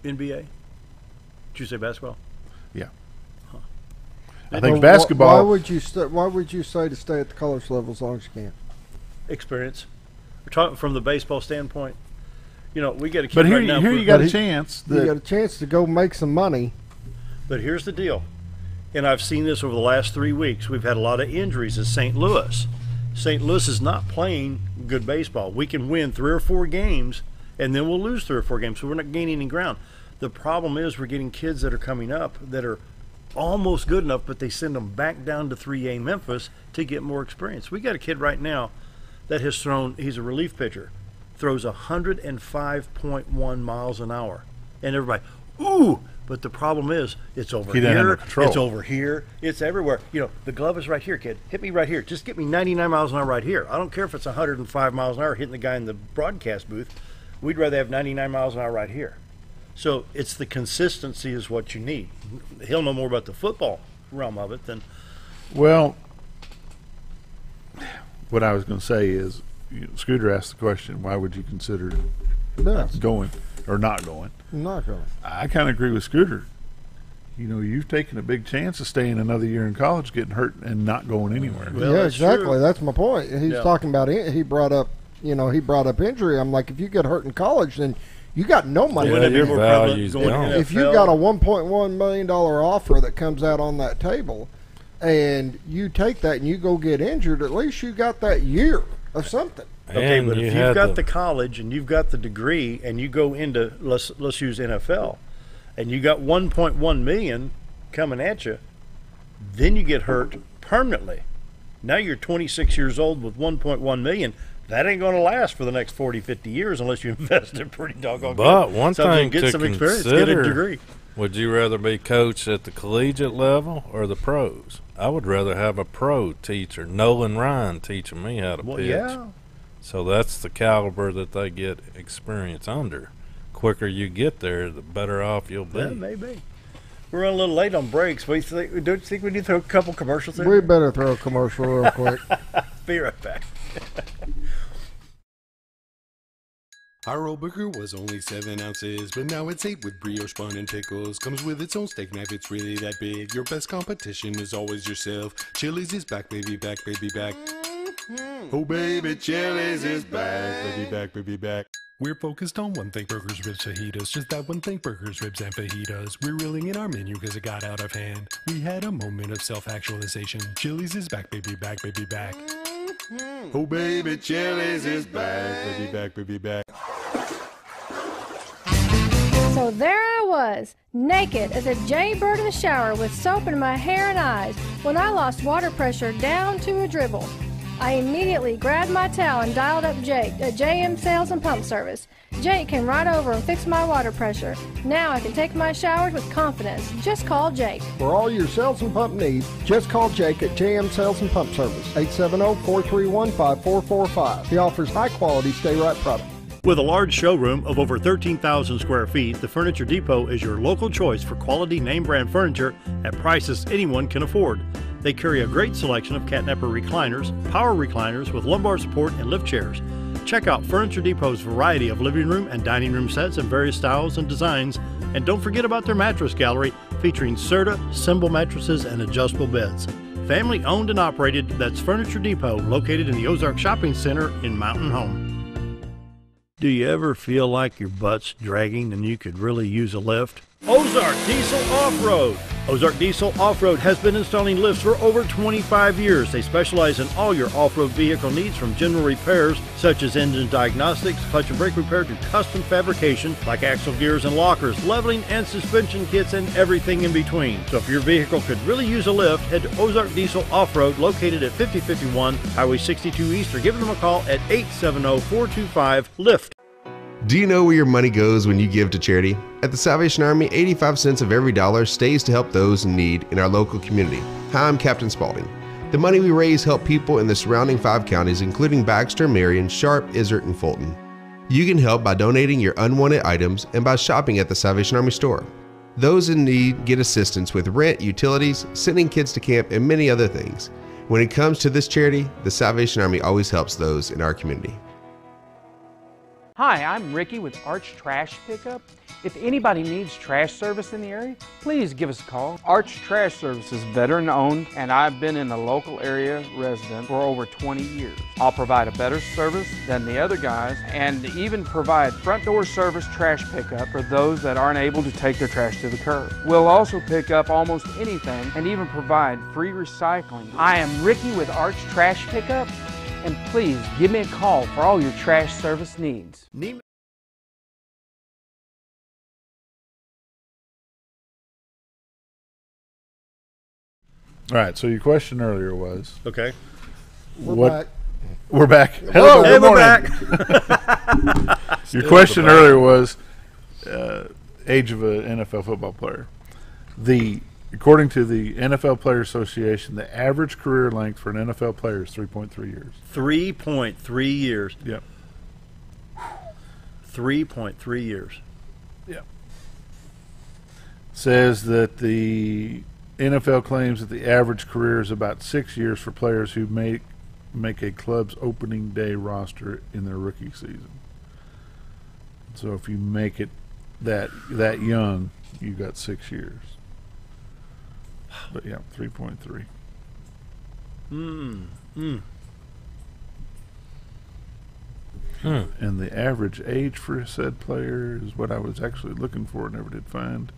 NBA? Did you say basketball? Yeah. Huh. I think basketball. Why would you say to stay at the college level as long as you can? Experience. We're talking from the baseball standpoint. You know, we got a kid But here, right now. you got a chance. You got a chance to go make some money. But here's the deal, and I've seen this over the last 3 weeks. We've had a lot of injuries at St. Louis. St. Louis is not playing good baseball. We can win 3 or 4 games, and then we'll lose 3 or 4 games, so we're not gaining any ground. The problem is we're getting kids that are coming up that are almost good enough, but they send them back down to 3A Memphis to get more experience. We got a kid right now that has thrown, he's a relief pitcher, throws 105.1 miles an hour. And everybody, ooh, but the problem is it's over here, it's over here, it's everywhere. You know, the glove is right here, kid. Hit me right here. Just get me 99 miles an hour right here. I don't care if it's 105 miles an hour hitting the guy in the broadcast booth. We'd rather have 99 miles an hour right here. So it's the consistency is what you need. He'll know more about the football realm of it than. Well, what I was going to say is, Scooter asked the question, why would you consider going or not going? Not going. I kind of agree with Scooter. You know, you've taken a big chance of staying another year in college, getting hurt, and not going anywhere. Well, yeah, exactly. True. That's my point. He's talking about it. He brought up injury. I'm like, if you get hurt in college, then you got no money. Yeah, your value's gone. If you got a $1.1 million offer that comes out on that table, and you take that and you go get injured, at least you got that year of something. Okay, but if you've got the college and you've got the degree and you go into, let's use NFL, and you got 1.1 million coming at you, then you get hurt permanently. Now you're 26 years old with 1.1 million. That ain't going to last for the next 40, 50 years unless you invest in pretty doggone good. But one thing get to some experience, get a degree. Would you rather be coached at the collegiate level or the pros? I would rather have a pro teacher, Nolan Ryan, teaching me how to pitch. Yeah. So that's the caliber that they get experience under. Quicker you get there, the better off you'll be. Yeah, maybe. We're a little late on breaks. Don't you think we need to throw a couple commercials in? We better throw a commercial real quick. Be right back. Our old burger was only 7 ounces, but now it's 8 with brioche bun and pickles. Comes with its own steak knife, it's really that big. Your best competition is always yourself. Chili's is back, baby, back, baby, back. Oh, baby, Chili's is back, baby, back, baby, back. We're focused on one thing, burgers, ribs, fajitas. Just that one thing, burgers, ribs, and fajitas. We're reeling in our menu because it got out of hand. We had a moment of self-actualization. Chili's is back, baby, back, baby, back. Oh, baby, Chili's is back, baby, back, baby, back. So there I was, naked as a jaybird in the shower with soap in my hair and eyes when I lost water pressure down to a dribble. I immediately grabbed my towel and dialed up Jake at JM Sales and Pump Service. Jake came right over and fixed my water pressure. Now I can take my showers with confidence. Just call Jake. For all your sales and pump needs, just call Jake at JM Sales and Pump Service, 870-431-5445. He offers high-quality stay-right products. With a large showroom of over 13,000 square feet, the Furniture Depot is your local choice for quality name-brand furniture at prices anyone can afford. They carry a great selection of catnapper recliners, power recliners with lumbar support, and lift chairs. Check out Furniture Depot's variety of living room and dining room sets in various styles and designs. And don't forget about their mattress gallery featuring Serta, Symbol mattresses, and adjustable beds. Family owned and operated, that's Furniture Depot, located in the Ozark Shopping Center in Mountain Home. Do you ever feel like your butt's dragging and you could really use a lift? Ozark Diesel Off-Road. Ozark Diesel Off-Road has been installing lifts for over 25 years. They specialize in all your off-road vehicle needs, from general repairs such as engine diagnostics, clutch and brake repair, to custom fabrication like axle gears and lockers, leveling and suspension kits, and everything in between. So if your vehicle could really use a lift, head to Ozark Diesel Off-Road, located at 5051 Highway 62 East, or give them a call at 870-425-LIFT. Do you know where your money goes when you give to charity? At the Salvation Army, 85 cents of every dollar stays to help those in need in our local community. Hi, I'm Captain Spaulding. The money we raise help people in the surrounding 5 counties, including Baxter, Marion, Sharp, Izard, and Fulton. You can help by donating your unwanted items and by shopping at the Salvation Army store. Those in need get assistance with rent, utilities, sending kids to camp, and many other things. When it comes to this charity, the Salvation Army always helps those in our community. Hi, I'm Ricky with Arch Trash Pickup. If anybody needs trash service in the area, please give us a call. Arch Trash Service is veteran owned, and I've been in the local area resident for over 20 years. I'll provide a better service than the other guys and even provide front door service trash pickup for those that aren't able to take their trash to the curb. We'll also pick up almost anything and even provide free recycling. I am Ricky with Arch Trash Pickup, and please give me a call for all your trash service needs. All right, so your question earlier was... Okay. We're back. We're back. Hello, hey, good we're morning. back. Your question earlier was age of an NFL football player. According to the NFL Player Association, the average career length for an NFL player is 3.3 years. 3.3 years. Yep. 3.3 years. Yep. Says that the NFL claims that the average career is about 6 years for players who make a club's opening day roster in their rookie season. So if you make it that young, you got 6 years. But yeah, 3.3. And the average age for said player is what I was actually looking for, never did find.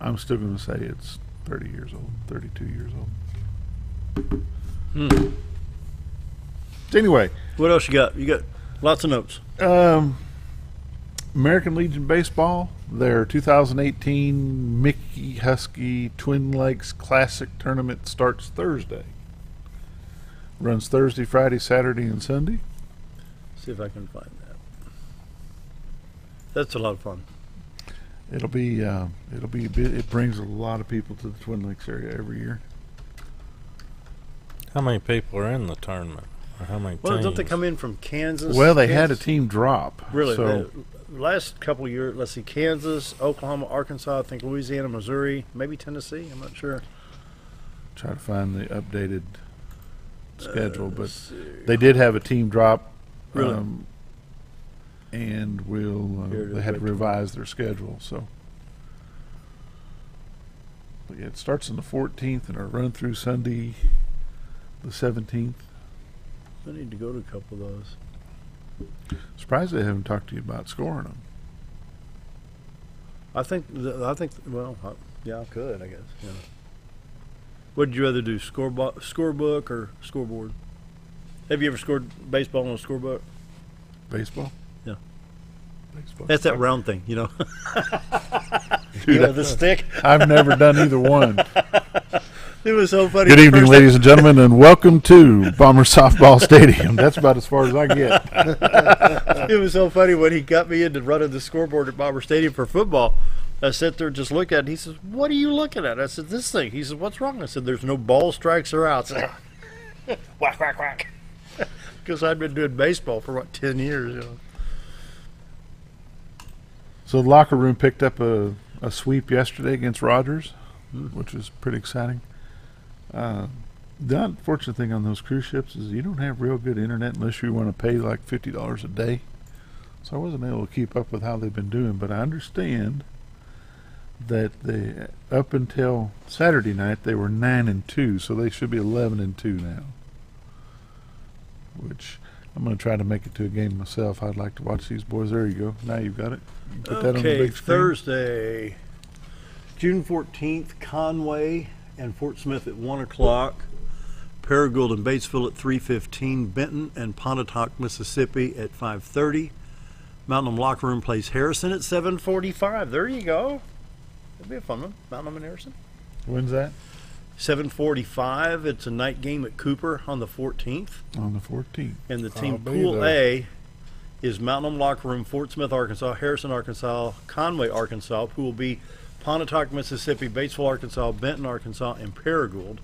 I'm still going to say it's 30 years old, 32 years old. Anyway. What else you got? You got lots of notes. American Legion Baseball, their 2018 Mickey Husky Twin Lakes Classic Tournament starts Thursday. Runs Thursday, Friday, Saturday, and Sunday. See if I can find that. That's a lot of fun. It'll be a bit. It brings a lot of people to the Twin Lakes area every year. How many people are in the tournament? Or how many Well, teams? don't they come in from Kansas? Well, they had a team drop. Really? So The last couple of years, let's see, Kansas, Oklahoma, Arkansas, I think Louisiana, Missouri, maybe Tennessee. I'm not sure. Try to find the updated schedule, but they did have a team drop. Really? And they had to revise their schedule. So, but yeah, it starts on the 14th and it'll run through Sunday, the 17th. I need to go to a couple of those. Surprised they haven't talked to you about scoring them. I think. Yeah, I could. I guess. Yeah. Would you rather do scorebook or scoreboard? Have you ever scored baseball on a scorebook? Baseball? Yeah. Baseball. That's that round thing, you know. Dude, the stick. I've never done either one. It was so funny. Good evening, ladies and gentlemen, and welcome to Bomber Softball Stadium. That's about as far as I get. It was so funny when he got me into running the scoreboard at Bomber Stadium for football. I sat there and just looked at it, and he says, "What are you looking at?" I said, "This thing." He said, "What's wrong?" I said, "There's no ball strikes or outs." Whack, whack, whack. Because I'd been doing baseball for, 10 years, you know. So the locker room picked up a sweep yesterday against Rogers, which was pretty exciting. The unfortunate thing on those cruise ships is you don't have real good internet unless you want to pay like $50 a day. So I wasn't able to keep up with how they've been doing, but I understand that up until Saturday night they were 9-2, so they should be 11-2 now. Which I'm going to try to make it to a game myself. I'd like to watch these boys. There you go. Now you've got it. You put that on the big screen. Thursday, June 14th, Conway and Fort Smith at 1 o'clock. Paragould and Batesville at 3:15. Benton and Pontotoc, Mississippi at 5:30. Mountain Home Locker Room plays Harrison at 7:45. There you go. That'd be a fun one. Mountain Home and Harrison. When's that? 7:45. It's a night game at Cooper on the 14th. On the 14th. And the team Pool A is Mountain Home Locker Room, Fort Smith, Arkansas, Harrison, Arkansas, Conway, Arkansas. Pool B, Pontotoc, Mississippi, Batesville, Arkansas, Benton, Arkansas, and Paragould.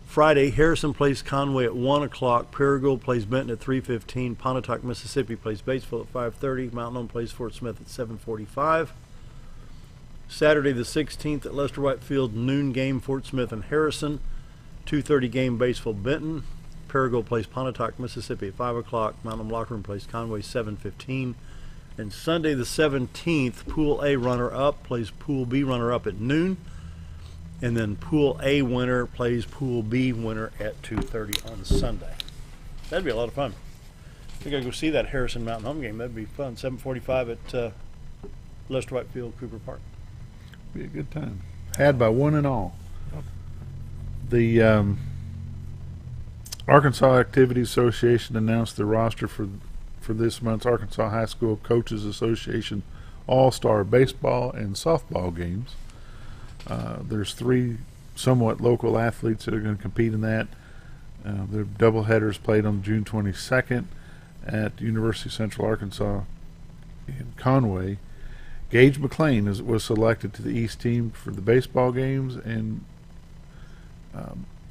Friday, Harrison plays Conway at 1 o'clock. Paragould plays Benton at 3:15. Pontotoc, Mississippi plays Batesville at 5:30. Mountain Home plays Fort Smith at 7:45. Saturday the 16th at Lester White Field, noon game, Fort Smith and Harrison. 2:30 game, Batesville, Benton. Paragould plays Pontotoc, Mississippi at 5 o'clock. Mountain Home Locker Room plays Conway 7:15. And Sunday the 17th, Pool A runner-up plays Pool B runner-up at noon. And then Pool A winner plays Pool B winner at 2:30 on Sunday. That'd be a lot of fun. I think I'd go see that Harrison Mountain Home game. That'd be fun. 7:45 at Lester White Field, Cooper Park. Be a good time. Had by one and all. The Arkansas Activity Association announced the roster for this month's Arkansas High School Coaches Association All-Star Baseball and Softball games. There's 3 somewhat local athletes that are going to compete in that. The doubleheaders played on June 22nd at University of Central Arkansas in Conway. Gage McLean was selected to the East team for the baseball games, and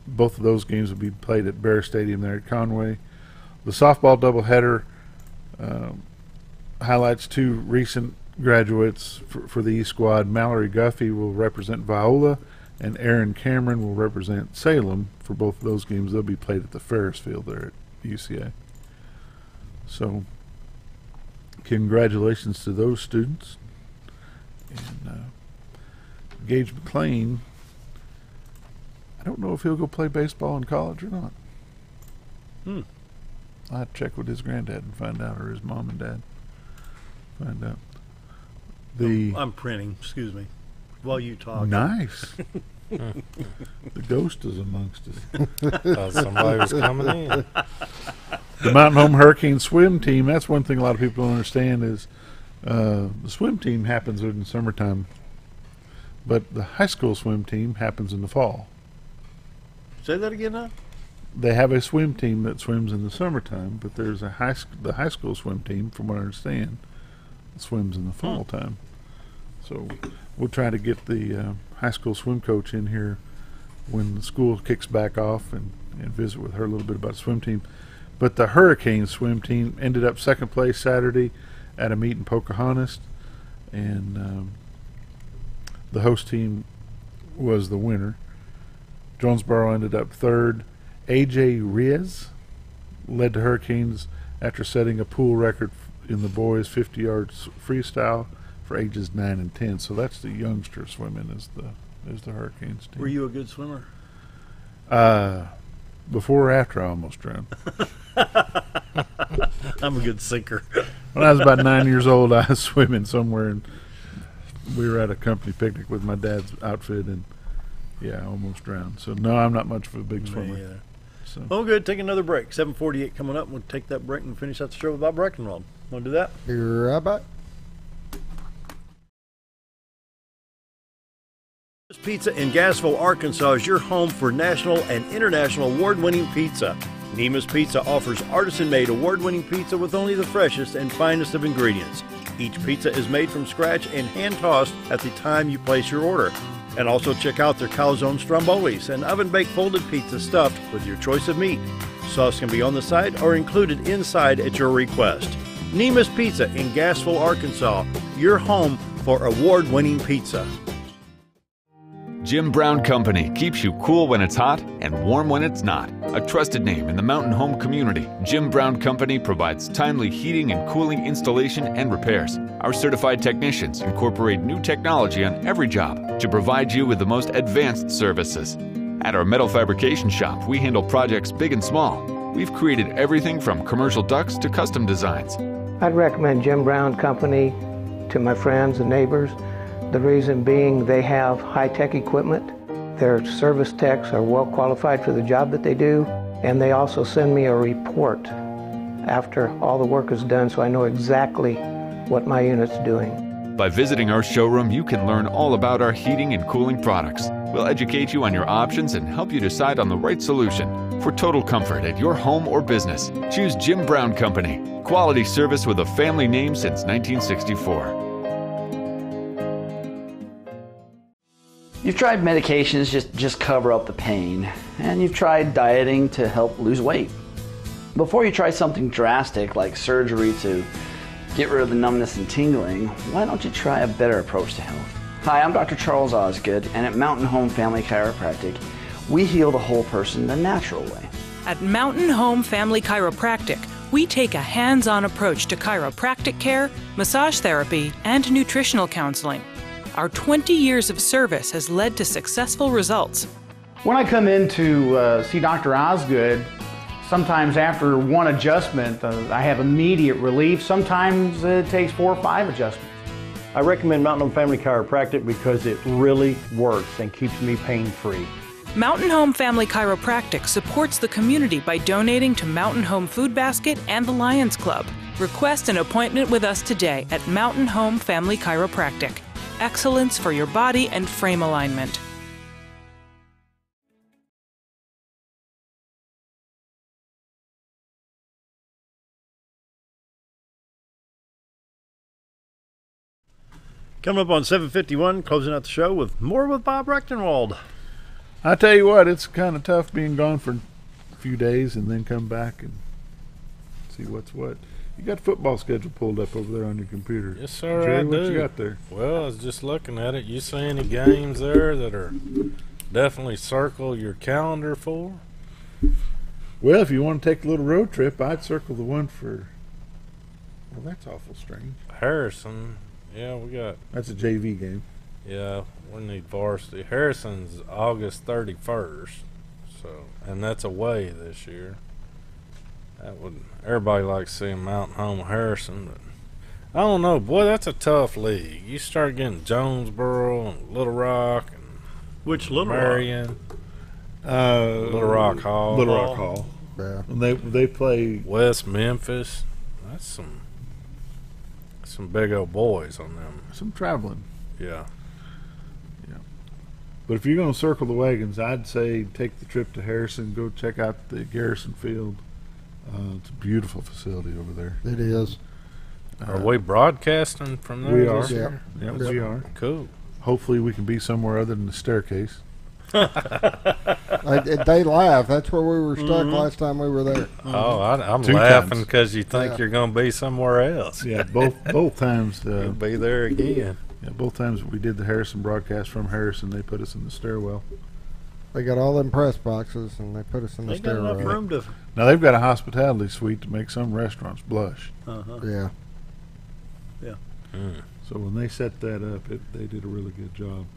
both of those games will be played at Bear Stadium there at Conway. The softball doubleheader highlights 2 recent graduates for the East squad. Mallory Guffey will represent Viola, and Aaron Cameron will represent Salem. For both of those games, they'll be played at the Ferris Field there at UCA. So, congratulations to those students. And Gage McLean, I don't know if he'll go play baseball in college or not. I'll have to check with his granddad and find out, or his mom and dad. Find out. I'm printing, excuse me, while you talk. Nice. The ghost is amongst us. Somebody was coming in. The Mountain Home Hurricane swim team, that's one thing a lot of people don't understand is the swim team happens in the summertime, but the high school swim team happens in the fall. Say that again now? They have a swim team that swims in the summertime, but there's the high school swim team, from what I understand, that swims in the fall time. So we'll try to get the high school swim coach in here when the school kicks back off and visit with her a little bit about the swim team. But the Hurricane swim team ended up second place Saturday at a meet in Pocahontas, and the host team was the winner. Jonesboro ended up third. A.J. Riz led the Hurricanes after setting a pool record in the boys 50 yards freestyle for ages 9 and 10. So that's the youngster swimming as the Hurricanes team. Were you a good swimmer? Before or after I almost drowned. I'm a good sinker. When I was about 9 years old, I was swimming somewhere, and we were at a company picnic with my dad's outfit, and yeah, I almost drowned. So no, I'm not much of a big swimmer. Yeah. So. Oh, good. Take another break. 7:48 coming up. We'll take that break and finish out the show with Bob Recktenwald. Want to do that? Be right back. Pizza in Gassville, Arkansas is your home for national and international award-winning pizza. Nemus Pizza offers artisan-made award-winning pizza with only the freshest and finest of ingredients. Each pizza is made from scratch and hand-tossed at the time you place your order. And also check out their calzone strombolis, an oven-baked folded pizza stuffed with your choice of meat. Sauce can be on the side or included inside at your request. Nemus Pizza in Gassville, Arkansas, your home for award-winning pizza. Jim Brown Company keeps you cool when it's hot and warm when it's not. A trusted name in the mountain home community, Jim Brown Company provides timely heating and cooling installation and repairs. Our certified technicians incorporate new technology on every job to provide you with the most advanced services. At our metal fabrication shop, we handle projects big and small. We've created everything from commercial ducts to custom designs. I'd recommend Jim Brown Company to my friends and neighbors. The reason being they have high-tech equipment. Their service techs are well qualified for the job that they do, and they also send me a report after all the work is done so I know exactly what my unit's doing. By visiting our showroom, you can learn all about our heating and cooling products. We'll educate you on your options and help you decide on the right solution. For total comfort at your home or business, choose Jim Brown Company. Quality service with a family name since 1964. You've tried medications just cover up the pain, and you've tried dieting to help lose weight. Before you try something drastic like surgery to get rid of the numbness and tingling, why don't you try a better approach to health? Hi, I'm Dr. Charles Osgood, and at Mountain Home Family Chiropractic, we heal the whole person the natural way. At Mountain Home Family Chiropractic, we take a hands-on approach to chiropractic care, massage therapy, and nutritional counseling. Our 20 years of service has led to successful results. When I come in to see Dr. Osgood, sometimes after one adjustment, I have immediate relief. Sometimes it takes 4 or 5 adjustments. I recommend Mountain Home Family Chiropractic because it really works and keeps me pain-free. Mountain Home Family Chiropractic supports the community by donating to Mountain Home Food Basket and the Lions Club. Request an appointment with us today at Mountain Home Family Chiropractic. Excellence for your body and frame alignment. Coming up on 7:51, closing out the show with more with Bob Recktenwald. I tell you what, it's kind of tough being gone for a few days and then come back and see what's what. You got football schedule pulled up over there on your computer. Yes, sir, Jerry, I what do. you got there? Well, I was just looking at it. You see any games there that are definitely circle your calendar for? Well, if you want to take a little road trip, I'd circle the one for... Well, that's awful strange. Harrison. Yeah, we got... That's a JV game. Yeah, we need varsity. Harrison's August 31st, so, and that's away this year. That would, everybody likes seeing Mountain Home Harrison, but I don't know, boy, that's a tough league. You start getting Jonesboro and Little Rock and Which Little Marion, Little Rock Hall, Little Rock Hall. Yeah. And they play West Memphis. That's some big old boys on them. Some traveling. Yeah. But if you're going to circle the wagons, I'd say take the trip to Harrison. Go check out the Garrison Field. It's a beautiful facility over there. It is. Are we broadcasting from there? We are. This year? Yeah, we are. Cool. Hopefully we can be somewhere other than the staircase. They laugh. That's where we were stuck last time we were there. Oh, I'm 2 laughing times. because you think you're going to be somewhere else. Yeah, both times. You'll be there again. Yeah, both times we did the Harrison broadcast from Harrison, they put us in the stairwell. They got all them press boxes, and they put us in the They got stairwell. enough room to. Now they've got a hospitality suite to make some restaurants blush. Yeah. Yeah. So when they set that up, they did a really good job.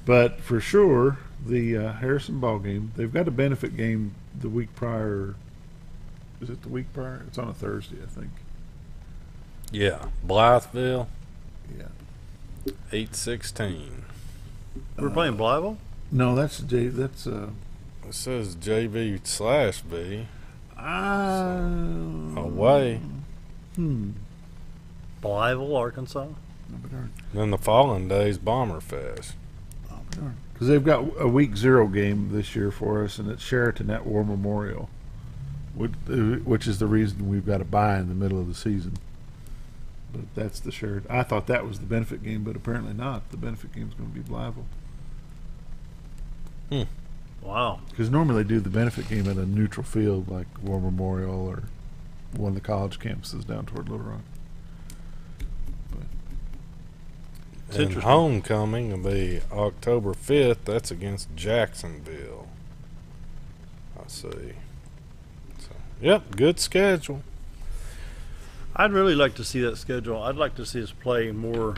But for sure, the Harrison ball game, they've got a benefit game the week prior. Is it the week prior? It's on a Thursday, I think. Yeah, Blytheville. Yeah. 8-16. We're playing Blytheville? No, that's It says JV/B. Away. Blytheville, Arkansas. Then the following day's Bomber Fest. Because they've got a week 0 game this year for us, and it's Sheraton at War Memorial, which is the reason we've got a bye in the middle of the season. But that's the Sheraton. I thought that was the benefit game, but apparently not. The benefit game is going to be Blytheville. Wow. Because normally they do the benefit game at a neutral field like War Memorial or one of the college campuses down toward Little Rock. It's And interesting. homecoming will be October 5th. That's against Jacksonville. I see. So, yep, good schedule. I'd really like to see that schedule. I'd like to see us play more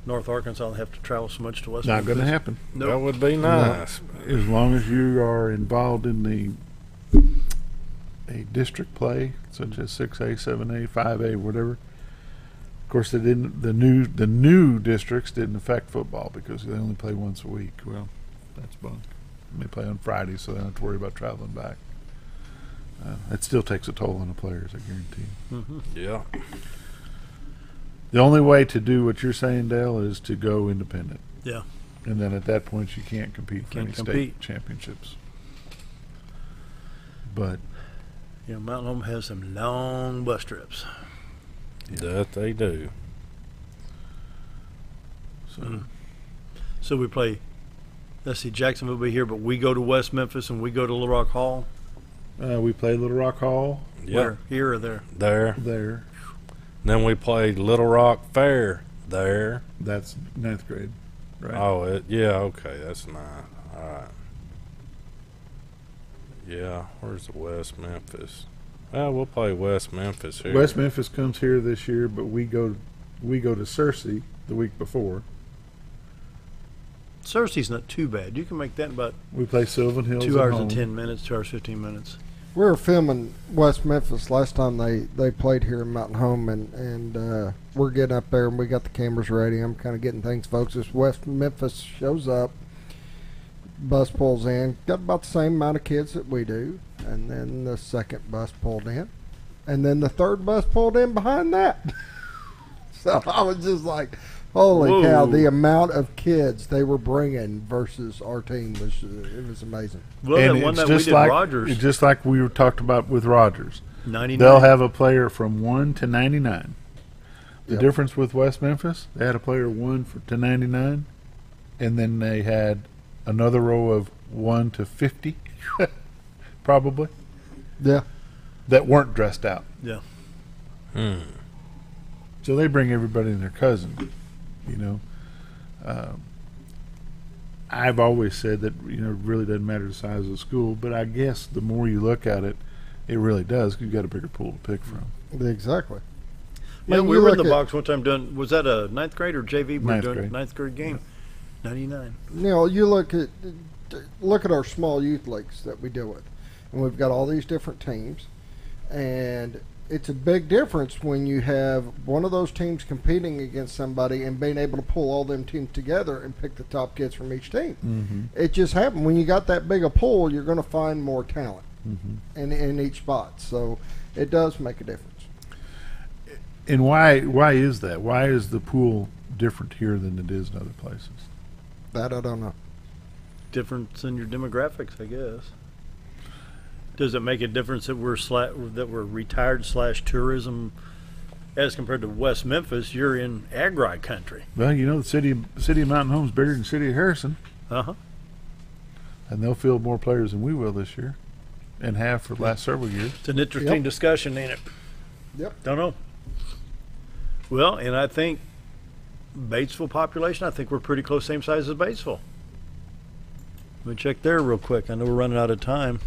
North Arkansas and have to travel so much to West Not going to Memphis. happen. Nope. That would be nice. As long as you are involved in a district play, such as 6A, 7A, 5A, whatever. Of course, they didn't. The new districts didn't affect football because they only play once a week. Well, that's bunk. And they play on Friday, so they don't have to worry about traveling back. It still takes a toll on the players, I guarantee. Yeah. The only way to do what you're saying, Dale, is to go independent. Yeah. And then at that point, you can't compete for any Can't state compete. championships. But You know, Mountain Home has some long bus trips. That they do. So we play, let's see, Jacksonville will be here, but we go to West Memphis and we go to Little Rock Hall. we play Little Rock Hall. Where? Here or there? There. Then we played Little Rock Fair there. That's 9th grade, right? Oh, yeah, okay, that's nice. All right. Yeah, where's the West Memphis? Well, we'll play West Memphis here. West Memphis comes here this year, but we go to Searcy the week before. Searcy's not too bad. You can make that in about We play Sylvan Hills 2 at hours home. and 10 minutes, 2 hours 15 minutes. We were filming West Memphis last time they played here in Mountain Home, and we're getting up there, and we got the cameras ready. I'm kind of getting things focused. As West Memphis shows up, bus pulls in, got about the same amount of kids that we do, and then the second bus pulled in, and then the third bus pulled in behind that. So I was just like, holy Whoa. cow, the amount of kids they were bringing versus our team was amazing. Well, And that one it's that we just did like Rogers. it's just like we were talked about with Rogers. 99. They'll have a player from 1 to 99. The Yep. difference with West Memphis, they had a player 1 to 99, and then they had another row of 1 to 50, probably. Yeah. That weren't dressed out. Yeah. So they bring everybody and their cousin. You know, I've always said that it really doesn't matter the size of the school, but I guess the more you look at it, it really does. 'Cause you've got a bigger pool to pick from. Exactly. Yeah, Man, we you were in look the at- box one time doing, was that a 9th grade or JV? We were Ninth doing grade. 9th grade game. 99. You look at our small youth leagues that we deal with, and we've got all these different teams, and it's a big difference when you have one of those teams competing against somebody and being able to pull all them teams together and pick the top kids from each team. Mm-hmm. It just happened when you got that big a pool, you're going to find more talent Mm-hmm. in each spot. So it does make a difference. And why is that? Why is the pool different here than it is in other places? That I don't know. Difference in your demographics, I guess. Does it make a difference that we're retired / tourism as compared to West Memphis? You're in agri country. Well, the city of Mountain Home is bigger than the city of Harrison, Uh-huh. and they'll field more players than we will this year, and have for the last several years. It's an interesting discussion, ain't it? Yep. Don't know. Well, and I think Batesville population, I think we're pretty close, same size as Batesville. Let me check there real quick. I know we're running out of time.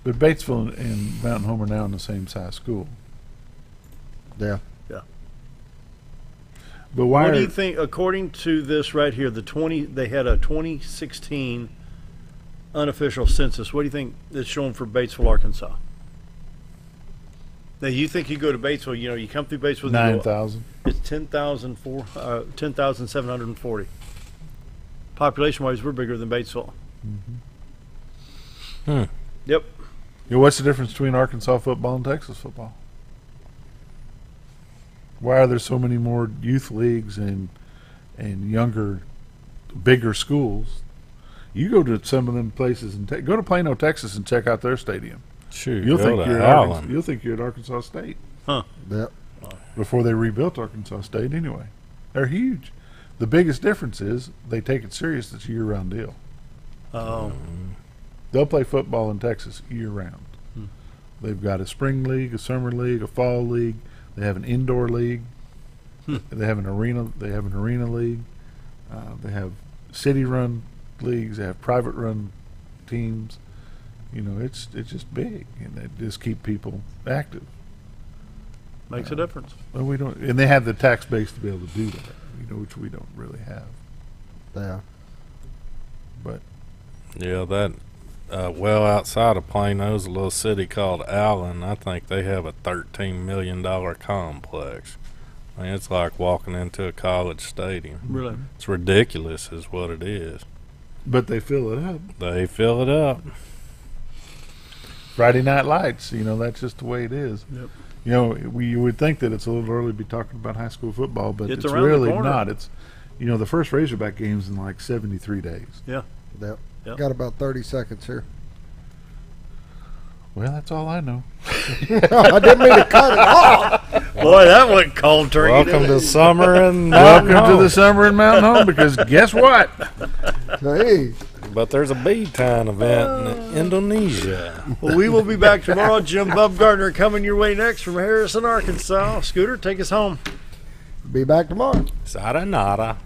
But Batesville and Mountain Home are now in the same size school. Yeah. Yeah. But why? What do you think? According to this right here, they had a 2016 unofficial census. What do you think it's showing for Batesville, Arkansas? Now you think you go to Batesville, you come through Batesville. 9,000. It's 10,740. Population-wise, we're bigger than Batesville. Mm-hmm. Yep. What's the difference between Arkansas football and Texas football? Why are there so many more youth leagues and younger, bigger schools? You go to some of them places and go to Plano, Texas, and check out their stadium. Shoot, You'll go think to you're Allen. you'll think you're at Arkansas State. Huh. Yep. Before they rebuilt Arkansas State, anyway, they're huge. The biggest difference is they take it serious. It's a year-round deal. Oh. They'll play football in Texas year-round. Hmm. They've got a spring league, a summer league, a fall league. They have an indoor league. They have an arena. They have an arena league. They have city-run leagues. They have private-run teams. It's just big, and they just keep people active. Makes a difference. Well, we don't, and they have the tax base to be able to do that. Which we don't really have. Yeah. But yeah, that well outside of Plano's a little city called Allen. I think they have a $13 million complex. I mean, it's like walking into a college stadium. Really? It's ridiculous is what it is. But they fill it up. They fill it up. Friday Night Lights, that's just the way it is. Yep. You would think that it's a little early to be talking about high school football, but It's it's around the really corner. not. It's, the first Razorback game's in like 73 days. Yeah. Yep. Yep. Got about 30 seconds here. Well, that's all I know. I didn't mean to cut it off. Boy, that went cold turkey. Welcome to summer in Welcome Mountain to Home. the summer in Mountain Home, because guess what? Hey. But there's a bedtime event in Indonesia. Well, we will be back tomorrow. Jim Bumgardner coming your way next from Harrison, Arkansas. Scooter, take us home. Be back tomorrow. Sayonara.